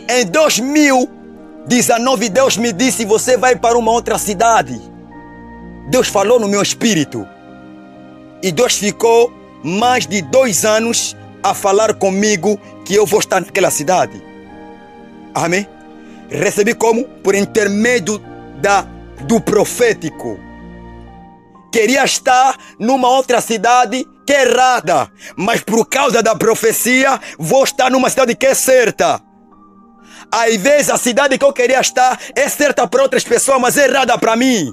Em 2019 Deus me disse, você vai para uma outra cidade. Deus falou no meu espírito. E Deus ficou mais de 2 anos a falar comigo que eu vou estar naquela cidade. Amém? Recebi como? Por intermédio do profético. Queria estar numa outra cidade que é errada, mas por causa da profecia vou estar numa cidade que é certa. Às vezes a cidade que eu queria estar é certa para outras pessoas, mas é errada para mim.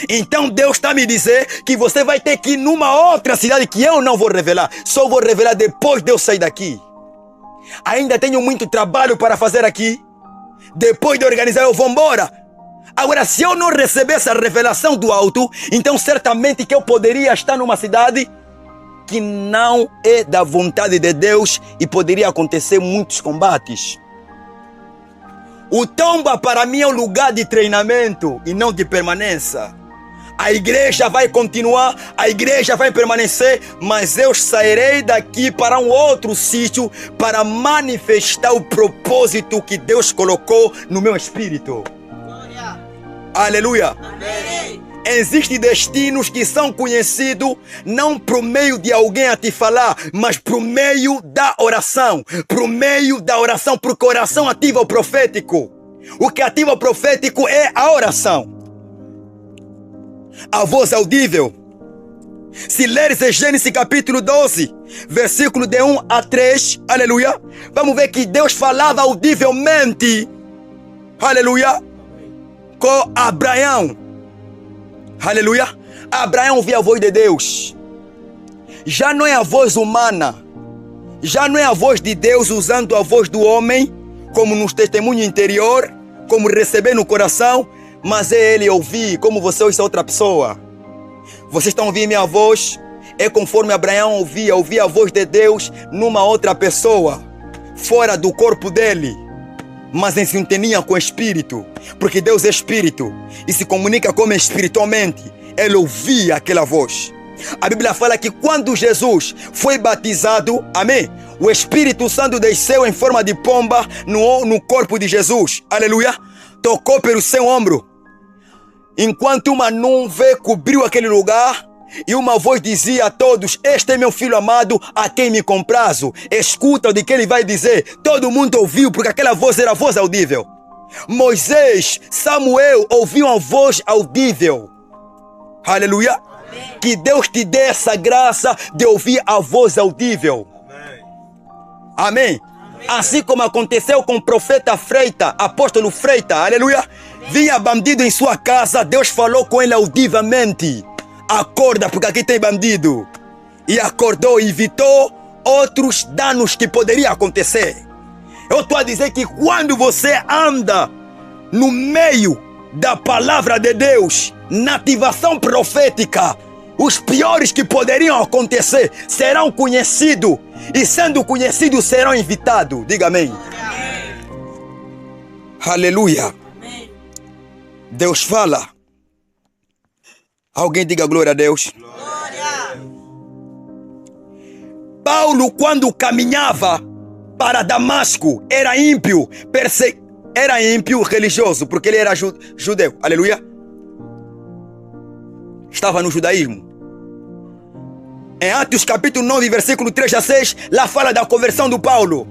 Então Deus está me dizer que você vai ter que ir numa outra cidade que eu não vou revelar. Só vou revelar depois de eu sair daqui. Ainda tenho muito trabalho para fazer aqui. Depois de organizar eu vou embora. Agora, se eu não receber essa revelação do alto, então certamente que eu poderia estar numa cidade que não é da vontade de Deus e poderia acontecer muitos combates. O tomba para mim é um lugar de treinamento e não de permanência. A igreja vai continuar, a igreja vai permanecer, mas eu sairei daqui para um outro sítio para manifestar o propósito que Deus colocou no meu espírito. Glória. Aleluia. Amém. Existem destinos que são conhecidos não por meio de alguém a te falar, mas por meio da oração. Por meio da oração, porque a oração ativa o profético. O que ativa o profético é a oração. A voz audível. Se leres em Gênesis capítulo 12, versículo de 1 a 3, aleluia, vamos ver que Deus falava audivelmente, aleluia, com Abraão. Aleluia. Abraão ouvia a voz de Deus. Já não é a voz humana. Já não é a voz de Deus usando a voz do homem, como nos testemunho interior, como receber no coração, mas é ele ouvir como você ouve outra pessoa. Vocês estão ouvindo minha voz? É conforme Abraão ouvia a voz de Deus numa outra pessoa, fora do corpo dele, mas em sintonia com o Espírito, porque Deus é Espírito e se comunica como espiritualmente. Ele ouvia aquela voz. A Bíblia fala que quando Jesus foi batizado, amém, o Espírito Santo desceu em forma de pomba no corpo de Jesus, aleluia, tocou pelo seu ombro, enquanto uma nuvem cobriu aquele lugar. E uma voz dizia a todos: este é meu filho amado, a quem me comprazo. Escuta o de que ele vai dizer. Todo mundo ouviu, porque aquela voz era a voz audível. Moisés, Samuel ouviam a voz audível. Aleluia. Amém. Que Deus te dê essa graça de ouvir a voz audível. Amém. Amém. Assim como aconteceu com o profeta Freita, apóstolo Freita, aleluia. Vinha bandido em sua casa, Deus falou com ele audivelmente. Acorda, porque aqui tem bandido. E acordou e evitou outros danos que poderiam acontecer. Eu estou a dizer que quando você anda no meio da palavra de Deus, na ativação profética, os piores que poderiam acontecer serão conhecidos. E sendo conhecidos serão evitados. Diga amém. Amém. Aleluia. Amém. Deus fala. Alguém diga glória a Deus. Glória. Paulo, quando caminhava para Damasco, era ímpio, era ímpio religioso, porque ele era judeu. Aleluia. Estava no judaísmo. Em Atos capítulo 9, versículo 3 a 6, lá fala da conversão do Paulo.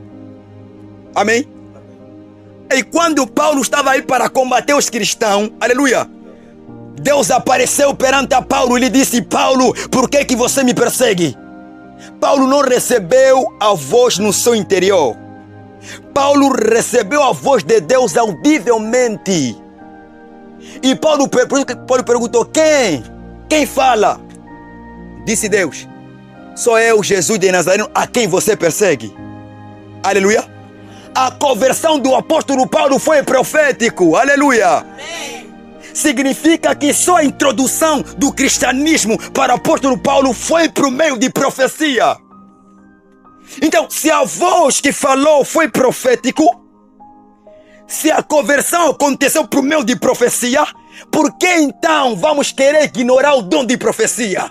Amém? E quando Paulo estava aí para combater os cristãos, aleluia, Deus apareceu perante a Paulo e lhe disse: Paulo, por que você me persegue? Paulo não recebeu a voz no seu interior. Paulo recebeu a voz de Deus audivelmente. E Paulo perguntou: Quem fala? Disse Deus: sou eu, Jesus de Nazareno, a quem você persegue. Aleluia. A conversão do apóstolo Paulo foi profético. Aleluia. Amém. Significa que só a introdução do cristianismo para o apóstolo Paulo foi por meio de profecia. Então, se a voz que falou foi profético, se a conversão aconteceu por meio de profecia, por que então vamos querer ignorar o dom de profecia?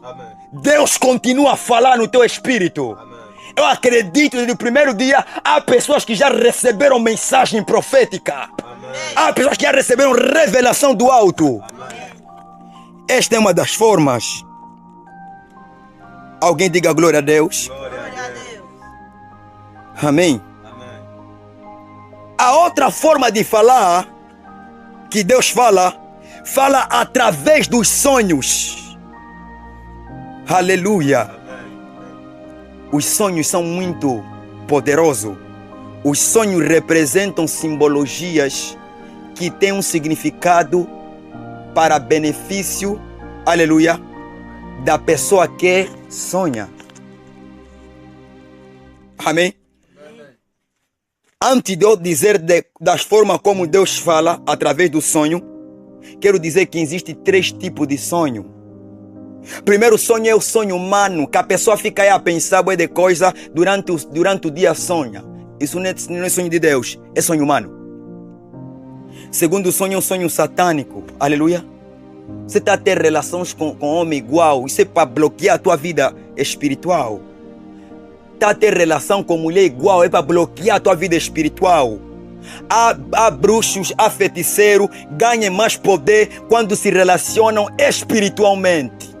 Amém. Deus continua a falar no teu espírito. Amém. Eu acredito que desde o primeiro dia há pessoas que já receberam mensagem profética. Amém. Há pessoas que já receberam revelação do alto. Amém. Esta é uma das formas. Alguém diga glória a Deus. Glória a Deus. Amém. Amém. A outra forma de falar, que Deus fala através dos sonhos. Aleluia. Os sonhos são muito poderosos. Os sonhos representam simbologias que têm um significado para benefício, aleluia, da pessoa que sonha. Amém? Antes de eu dizer das formas como Deus fala através do sonho, quero dizer que existem 3 tipos de sonho. Primeiro sonho é o sonho humano, que a pessoa fica aí a pensar de coisa durante o dia sonha. Isso não é sonho de Deus, é sonho humano. Segundo sonho é um sonho satânico. Aleluia. Você está a ter relações com homem igual. Isso é para bloquear a tua vida espiritual. Está a ter relação com mulher igual. É para bloquear a tua vida espiritual. Há bruxos, há feiticeiros, ganham mais poder quando se relacionam espiritualmente.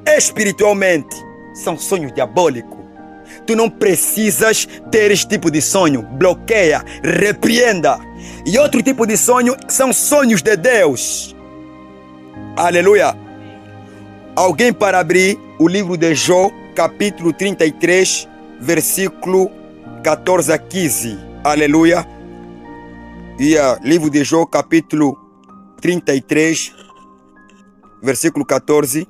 Espiritualmente. São sonhos diabólicos. Tu não precisas ter este tipo de sonho. Bloqueia, repreenda. E outro tipo de sonho são sonhos de Deus. Aleluia. Alguém para abrir o livro de Jó, capítulo 33, versículo 14 a 15. Aleluia. E livro de Jó, capítulo 33, versículo 14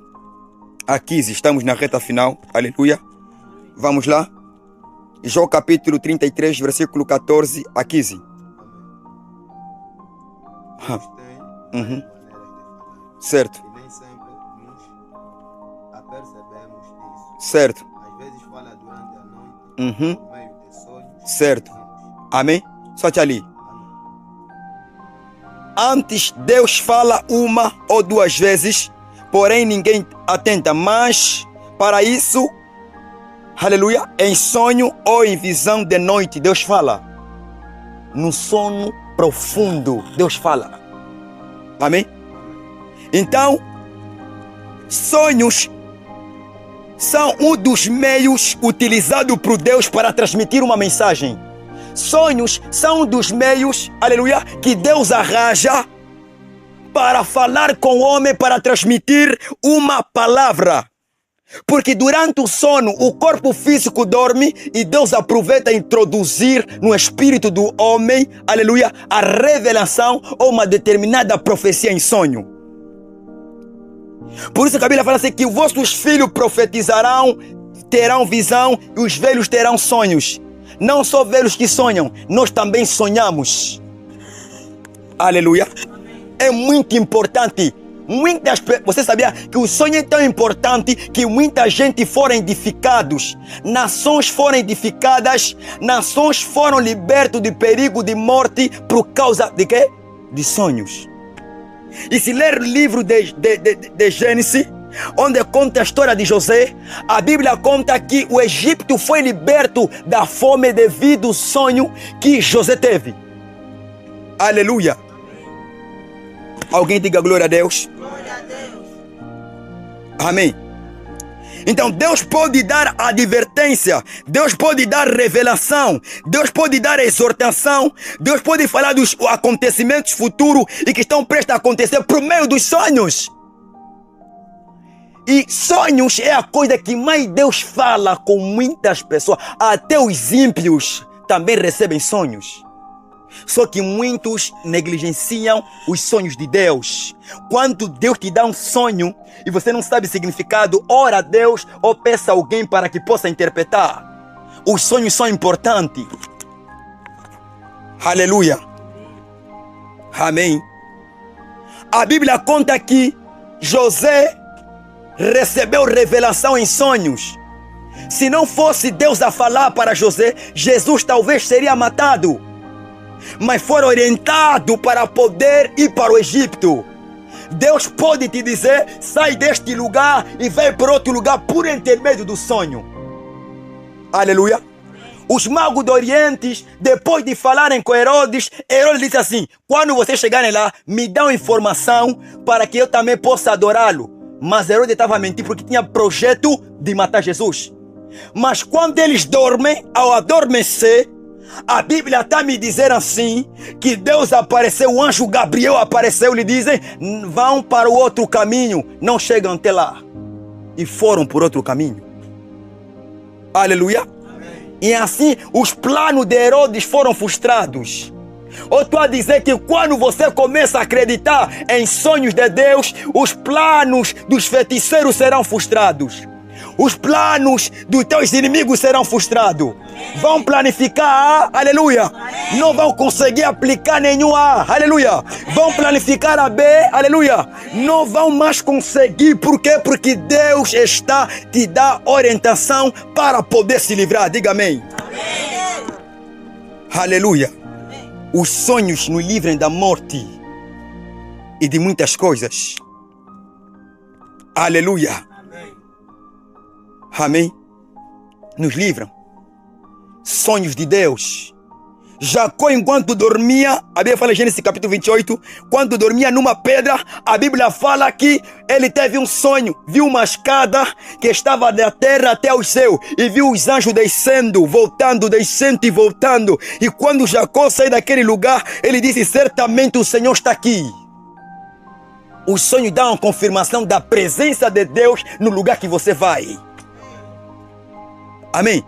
a 15. Estamos na reta final. Aleluia. Vamos lá. Jó, capítulo 33, versículo 14 a 15. Deus tem Uhum. maneiras de falar. Certo, E nem sempre nos apercebemos disso. certo. Às vezes fala durante a noite, Uhum. por meio de sonhos. Certo. e visões. Amém? Solte ali. Amém. Antes Deus fala uma ou duas vezes, porém ninguém atenta. Mas para isso, aleluia, em sonho ou em visão de noite, Deus fala. No sono profundo, Deus fala. Amém? Então, sonhos são um dos meios utilizados por Deus para transmitir uma mensagem. Sonhos são um dos meios, aleluia, que Deus arranja para falar com o homem, para transmitir uma palavra. Porque durante o sono, o corpo físico dorme e Deus aproveita a introduzir no espírito do homem, aleluia, a revelação ou uma determinada profecia em sonho. Por isso que a Bíblia fala assim que os vossos filhos profetizarão, terão visão e os velhos terão sonhos. Não só velhos que sonham, nós também sonhamos. Aleluia. É muito importante. Você sabia que o sonho é tão importante que muita gente foram edificados, nações foram edificadas, nações foram libertas de perigo de morte por causa de quê? De sonhos. E se ler o livro de Gênesis, onde conta a história de José, a Bíblia conta que o Egito foi liberto da fome devido ao sonho que José teve. Aleluia. Alguém diga glória a Deus. Glória a Deus. Amém. Então Deus pode dar advertência, Deus pode dar revelação, Deus pode dar exortação, Deus pode falar dos acontecimentos futuros e que estão prestes a acontecer por meio dos sonhos. E sonhos é a coisa que mais Deus fala com muitas pessoas. Até os ímpios também recebem sonhos. Só que muitos negligenciam os sonhos de Deus. Quando Deus te dá um sonho e você não sabe o significado, ora a Deus ou peça a alguém para que possa interpretar. Os sonhos são importantes. Aleluia. Amém. A Bíblia conta que José recebeu revelação em sonhos. Se não fosse Deus a falar para José, Jesus talvez seria matado. Mas foram orientados para poder ir para o Egito. Deus pode te dizer, sai deste lugar e vai para outro lugar por intermédio do sonho. Aleluia. Os magos do Oriente, depois de falarem com Herodes, Herodes disse assim, quando vocês chegarem lá, me dão informação para que eu também possa adorá-lo. Mas Herodes estava mentindo porque tinha projeto de matar Jesus. Mas quando eles dormem, ao adormecer, a Bíblia está me dizendo assim, que Deus apareceu, o anjo Gabriel apareceu, lhe dizem, vão para o outro caminho, não chegam até lá. E foram por outro caminho. Aleluia. Amém. E assim, os planos de Herodes foram frustrados. Ou estou a dizer que quando você começa a acreditar em sonhos de Deus, os planos dos feiticeiros serão frustrados. Os planos dos teus inimigos serão frustrados. Vão planificar A, aleluia. Não vão conseguir aplicar nenhum A, aleluia. Vão planificar a B, aleluia. Não vão mais conseguir. Por quê? Porque Deus está te dando orientação para poder se livrar. Diga amém. Amém. Aleluia. Os sonhos nos livram da morte e de muitas coisas. Aleluia. Amém. Nos livram. Sonhos de Deus Jacó, enquanto dormia, a Bíblia fala em Gênesis capítulo 28, quando dormia numa pedra, a Bíblia fala que ele teve um sonho, viu uma escada que estava da terra até o céu, e viu os anjos descendo, voltando, descendo e voltando. E quando Jacó saiu daquele lugar, ele disse: certamente o Senhor está aqui. Os sonhos dão uma confirmação da presença de Deus no lugar que você vai. Amém?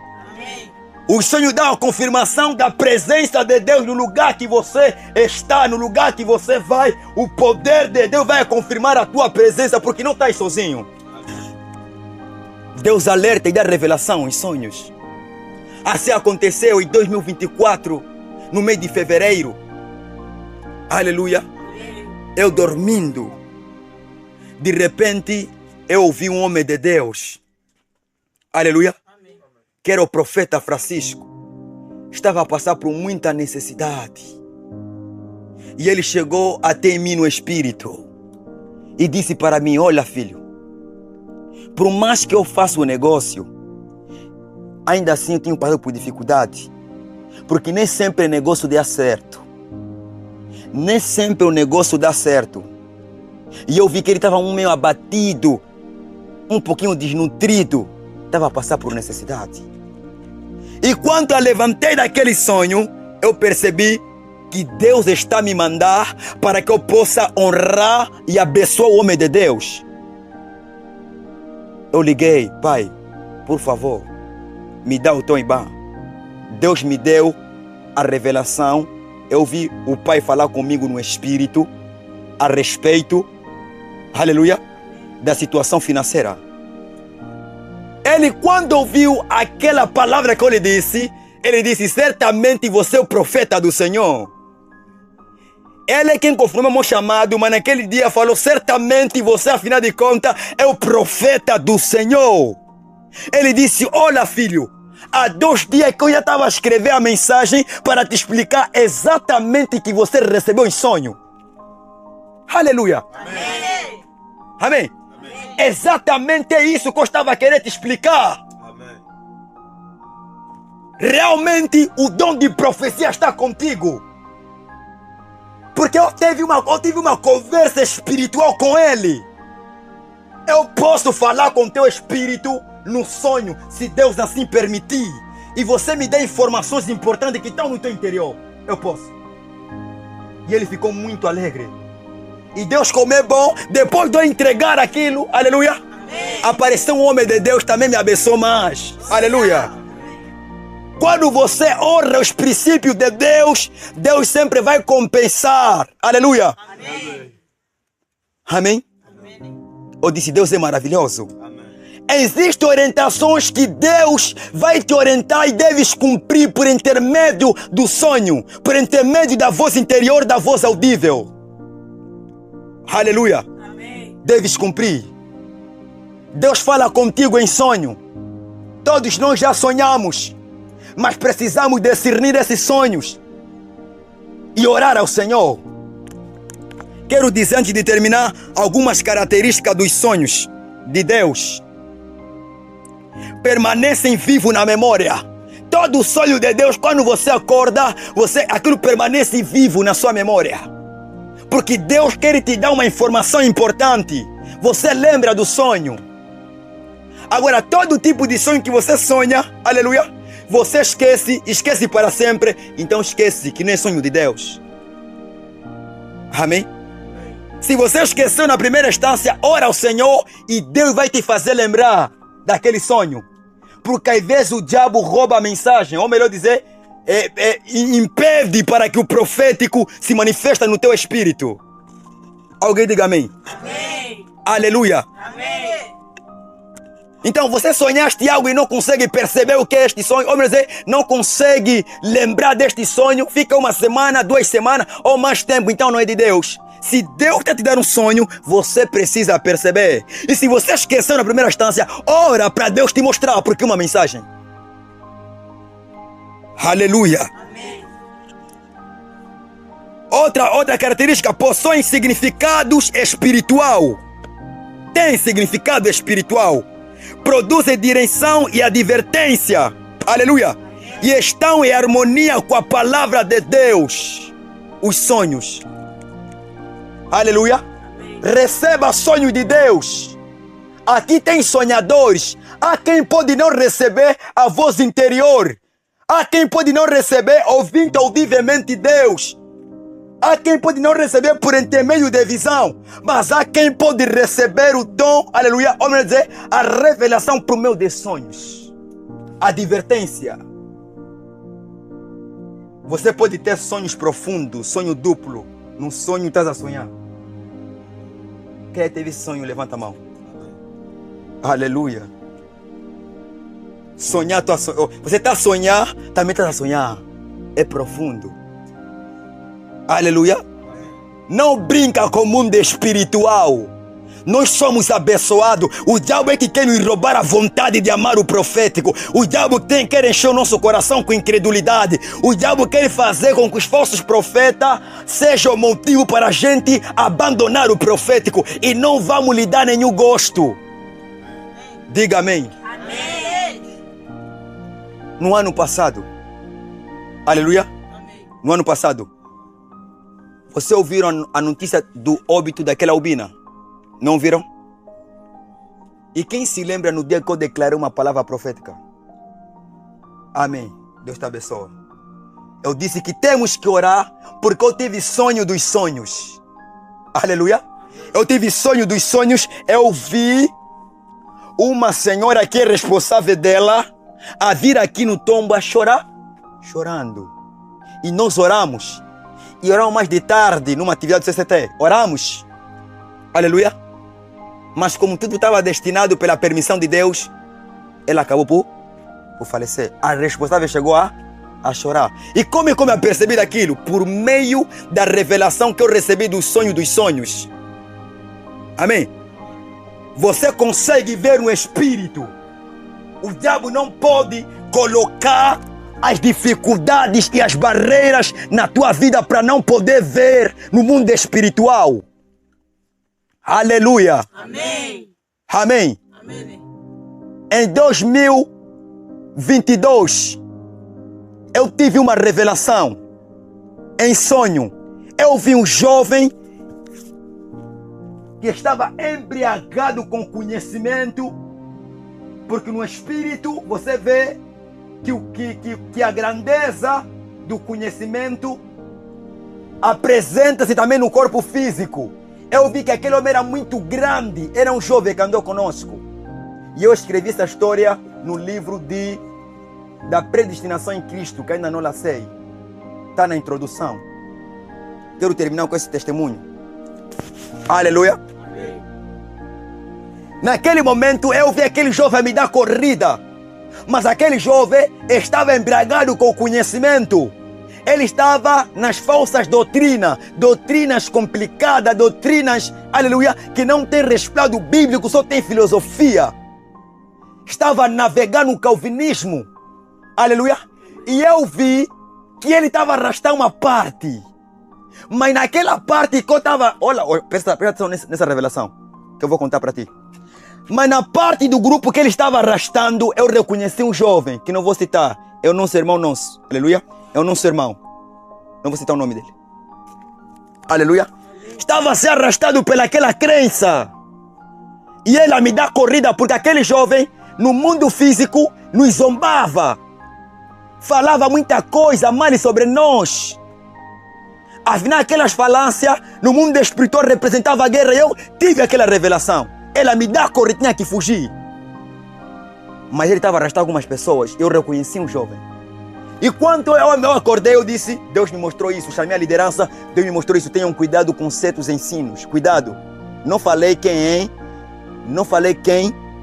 Os sonhos dão a confirmação da presença de Deus no lugar que você está, no lugar que você vai. O poder de Deus vai confirmar a tua presença, porque não estás sozinho. Deus alerta e dá revelação em sonhos. Assim aconteceu em 2024, no mês de fevereiro. Aleluia. Eu dormindo, de repente eu ouvi um homem de Deus. Aleluia. Que era o profeta Francisco, estava a passar por muita necessidade. E ele chegou até mim no espírito e disse para mim: olha, filho, por mais que eu faça o negócio, ainda assim eu tenho passado por dificuldade, porque nem sempre o negócio dá certo. Nem sempre o negócio dá certo. E eu vi que ele estava meio abatido, um pouquinho desnutrido, estava a passar por necessidade. E quando eu levantei daquele sonho, eu percebi que Deus está me mandar para que eu possa honrar e abençoar o homem de Deus. Eu liguei: pai, por favor, me dá o teu IBAN. Deus me deu a revelação. Eu vi o pai falar comigo no espírito a respeito, aleluia, da situação financeira. Ele, quando ouviu aquela palavra que eu lhe disse, ele disse: certamente você é o profeta do Senhor. Ele é quem confirmou o meu chamado, mas naquele dia falou: certamente você, afinal de contas, é o profeta do Senhor. Ele disse: olha, filho, há 2 dias que eu já estava a escrever a mensagem para te explicar exatamente o que você recebeu em sonho. Aleluia. Amém. Amém. Exatamente isso que eu estava querendo te explicar. Amém. Realmente o dom de profecia está contigo. Porque eu tive uma conversa espiritual com ele. Eu posso falar com teu espírito no sonho, se Deus assim permitir. E você me dá informações importantes que estão no teu interior. Eu posso. E ele ficou muito alegre. E Deus, como é bom, depois de eu entregar aquilo, aleluia, amém, apareceu um homem de Deus, também me abençoou mais. Aleluia. Quando você honra os princípios de Deus, Deus sempre vai compensar. Aleluia. Amém. Amém. Eu disse: Deus é maravilhoso. Amém. Existem orientações que Deus vai te orientar e deves cumprir por intermédio do sonho, por intermédio da voz interior, da voz audível. Aleluia. Amém. Deves cumprir. Deus fala contigo em sonho. Todos nós já sonhamos, mas precisamos discernir esses sonhos e orar ao Senhor. Quero dizer, antes de terminar, algumas características dos sonhos de Deus. Permanecem vivos na memória. Todo sonho de Deus, quando você acorda, aquilo permanece vivo na sua memória. Porque Deus quer te dar uma informação importante. Você lembra do sonho. Agora, todo tipo de sonho que você sonha, aleluia, você esquece para sempre. Então esquece que não é sonho de Deus. Amém? Se você esqueceu na primeira instância, ora ao Senhor e Deus vai te fazer lembrar daquele sonho. Porque às vezes o diabo rouba a mensagem, ou melhor dizer, impede para que o profético se manifeste no teu espírito. Alguém diga amém. Amém. Aleluia. Amém. Então você sonhaste algo e não consegue perceber o que é este sonho, ou melhor dizer, não consegue lembrar deste sonho, fica 1 semana, 2 semanas ou mais tempo, então não é de Deus. Se Deus está te dando um sonho, você precisa perceber. E se você esqueceu na primeira instância, ora para Deus te mostrar, porque é uma mensagem. Aleluia. Amém. Outra característica, possuem significados espiritual. Tem significado espiritual. Produzem direção e advertência. Aleluia. e estão em harmonia com a palavra de Deus. Os sonhos. Aleluia. Receba sonho de Deus. Aqui tem sonhadores. Há quem pode não receber a voz interior. Há quem pode não receber ouvindo audivelmente Deus. Há quem pode não receber por intermédio de visão. Mas há quem pode receber o dom, aleluia, ou melhor dizer, a revelação por meio de sonhos. Advertência. Você pode ter sonhos profundos, sonho duplo. Num sonho estás a sonhar. Quem teve esse sonho? Levanta a mão. Aleluia. Sonhar, você está a sonhar, também está a sonhar. É profundo. Aleluia. Não brinca com o mundo espiritual. Nós somos abençoados. O diabo é que quer nos roubar a vontade de amar o profético. O diabo quer encher o nosso coração com incredulidade. O diabo quer fazer com que os falsos profetas sejam motivo para a gente abandonar o profético. E não vamos lhe dar nenhum gosto. Diga amém. Amém. No ano passado, aleluia. Amém. No ano passado, você ouviram a notícia do óbito daquela albina? Não viram? E quem se lembra no dia que eu declarei uma palavra profética? Amém. Deus te abençoe. Eu disse que temos que orar porque eu tive sonho dos sonhos. Aleluia. Eu tive sonho dos sonhos. Eu vi uma senhora que é responsável dela a vir aqui no tombo a chorar. Chorando. E nós oramos. E oramos mais de tarde numa atividade do CCT. Oramos. Aleluia. Mas como tudo estava destinado pela permissão de Deus, ela acabou por falecer. A responsável chegou a chorar. E como eu percebi daquilo? Por meio da revelação que eu recebi do sonho dos sonhos. Amém? Você consegue ver no espírito. O diabo não pode colocar as dificuldades e as barreiras na tua vida para não poder ver no mundo espiritual. Aleluia. Amém. Amém. Amém. Em 2022, eu tive uma revelação. Em sonho, eu vi um jovem que estava embriagado com conhecimento, porque no espírito você vê que a grandeza do conhecimento apresenta-se também no corpo físico. Eu vi que aquele homem era muito grande, era um jovem que andou conosco. E eu escrevi essa história no livro da predestinação em Cristo, que ainda não lancei. Está na introdução. Quero terminar com esse testemunho. Aleluia. Amém. Naquele momento eu vi aquele jovem me dar corrida. Mas aquele jovem estava embriagado com o conhecimento. Ele estava nas falsas doutrinas complicadas, doutrinas, aleluia, que não tem respaldo bíblico, só tem filosofia. Estava navegando no calvinismo, aleluia, e eu vi que ele estava arrastando uma parte. Mas naquela parte que eu estava, olha, presta atenção nessa revelação, que eu vou contar para ti. Mas na parte do grupo que ele estava arrastando, eu reconheci um jovem, que não vou citar, é o nosso irmão nosso, aleluia. É o nosso irmão. Não vou citar o nome dele. Aleluia. Estava se arrastado pelaquela crença. E ela me dá corrida porque aquele jovem, no mundo físico, nos zombava. Falava muita coisa mal sobre nós. Afinal, aquelas falâncias, no mundo espiritual, representava a guerra. E eu tive aquela revelação. Ela me dá corrida, tinha que fugir. Mas ele estava arrastando algumas pessoas. Eu reconheci um jovem. E quando eu acordei, eu disse, Deus me mostrou isso, chamei a liderança, Deus me mostrou isso, tenham cuidado com certos ensinos, cuidado. Não falei quem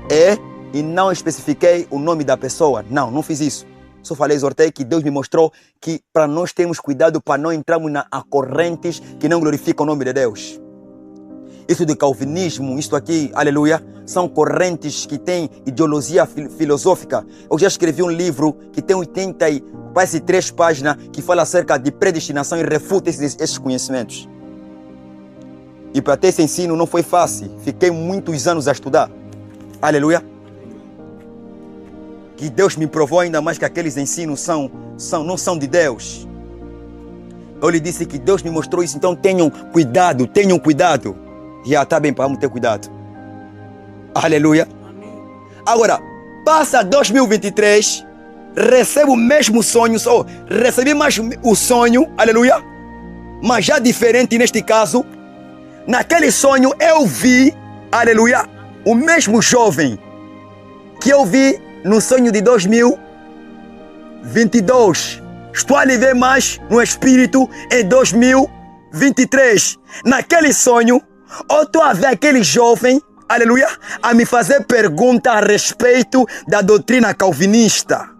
é e não especifiquei o nome da pessoa, não fiz isso. Só falei, exortei que Deus me mostrou que para nós termos cuidado para não entrarmos a correntes que não glorificam o nome de Deus. Isso de calvinismo, isto aqui, aleluia, são correntes que têm ideologia filosófica. Eu já escrevi um livro que tem 83 páginas que fala acerca de predestinação e refuta esses conhecimentos. E para ter esse ensino não foi fácil. Fiquei muitos anos a estudar. Aleluia. que Deus me provou ainda mais que aqueles ensinos não são de Deus. Eu lhe disse que Deus me mostrou isso, então tenham cuidado, tenham cuidado. Já está bem, vamos ter cuidado. Aleluia. Agora, passa 2023, recebo o mesmo sonho, só recebi mais o sonho, aleluia, mas já diferente neste caso. Naquele sonho eu vi, aleluia, o mesmo jovem que eu vi no sonho de 2022. Estou a lhe ver mais no espírito em 2023. Naquele sonho, eu estou a ver aquele jovem, aleluia, a me fazer pergunta a respeito da doutrina calvinista.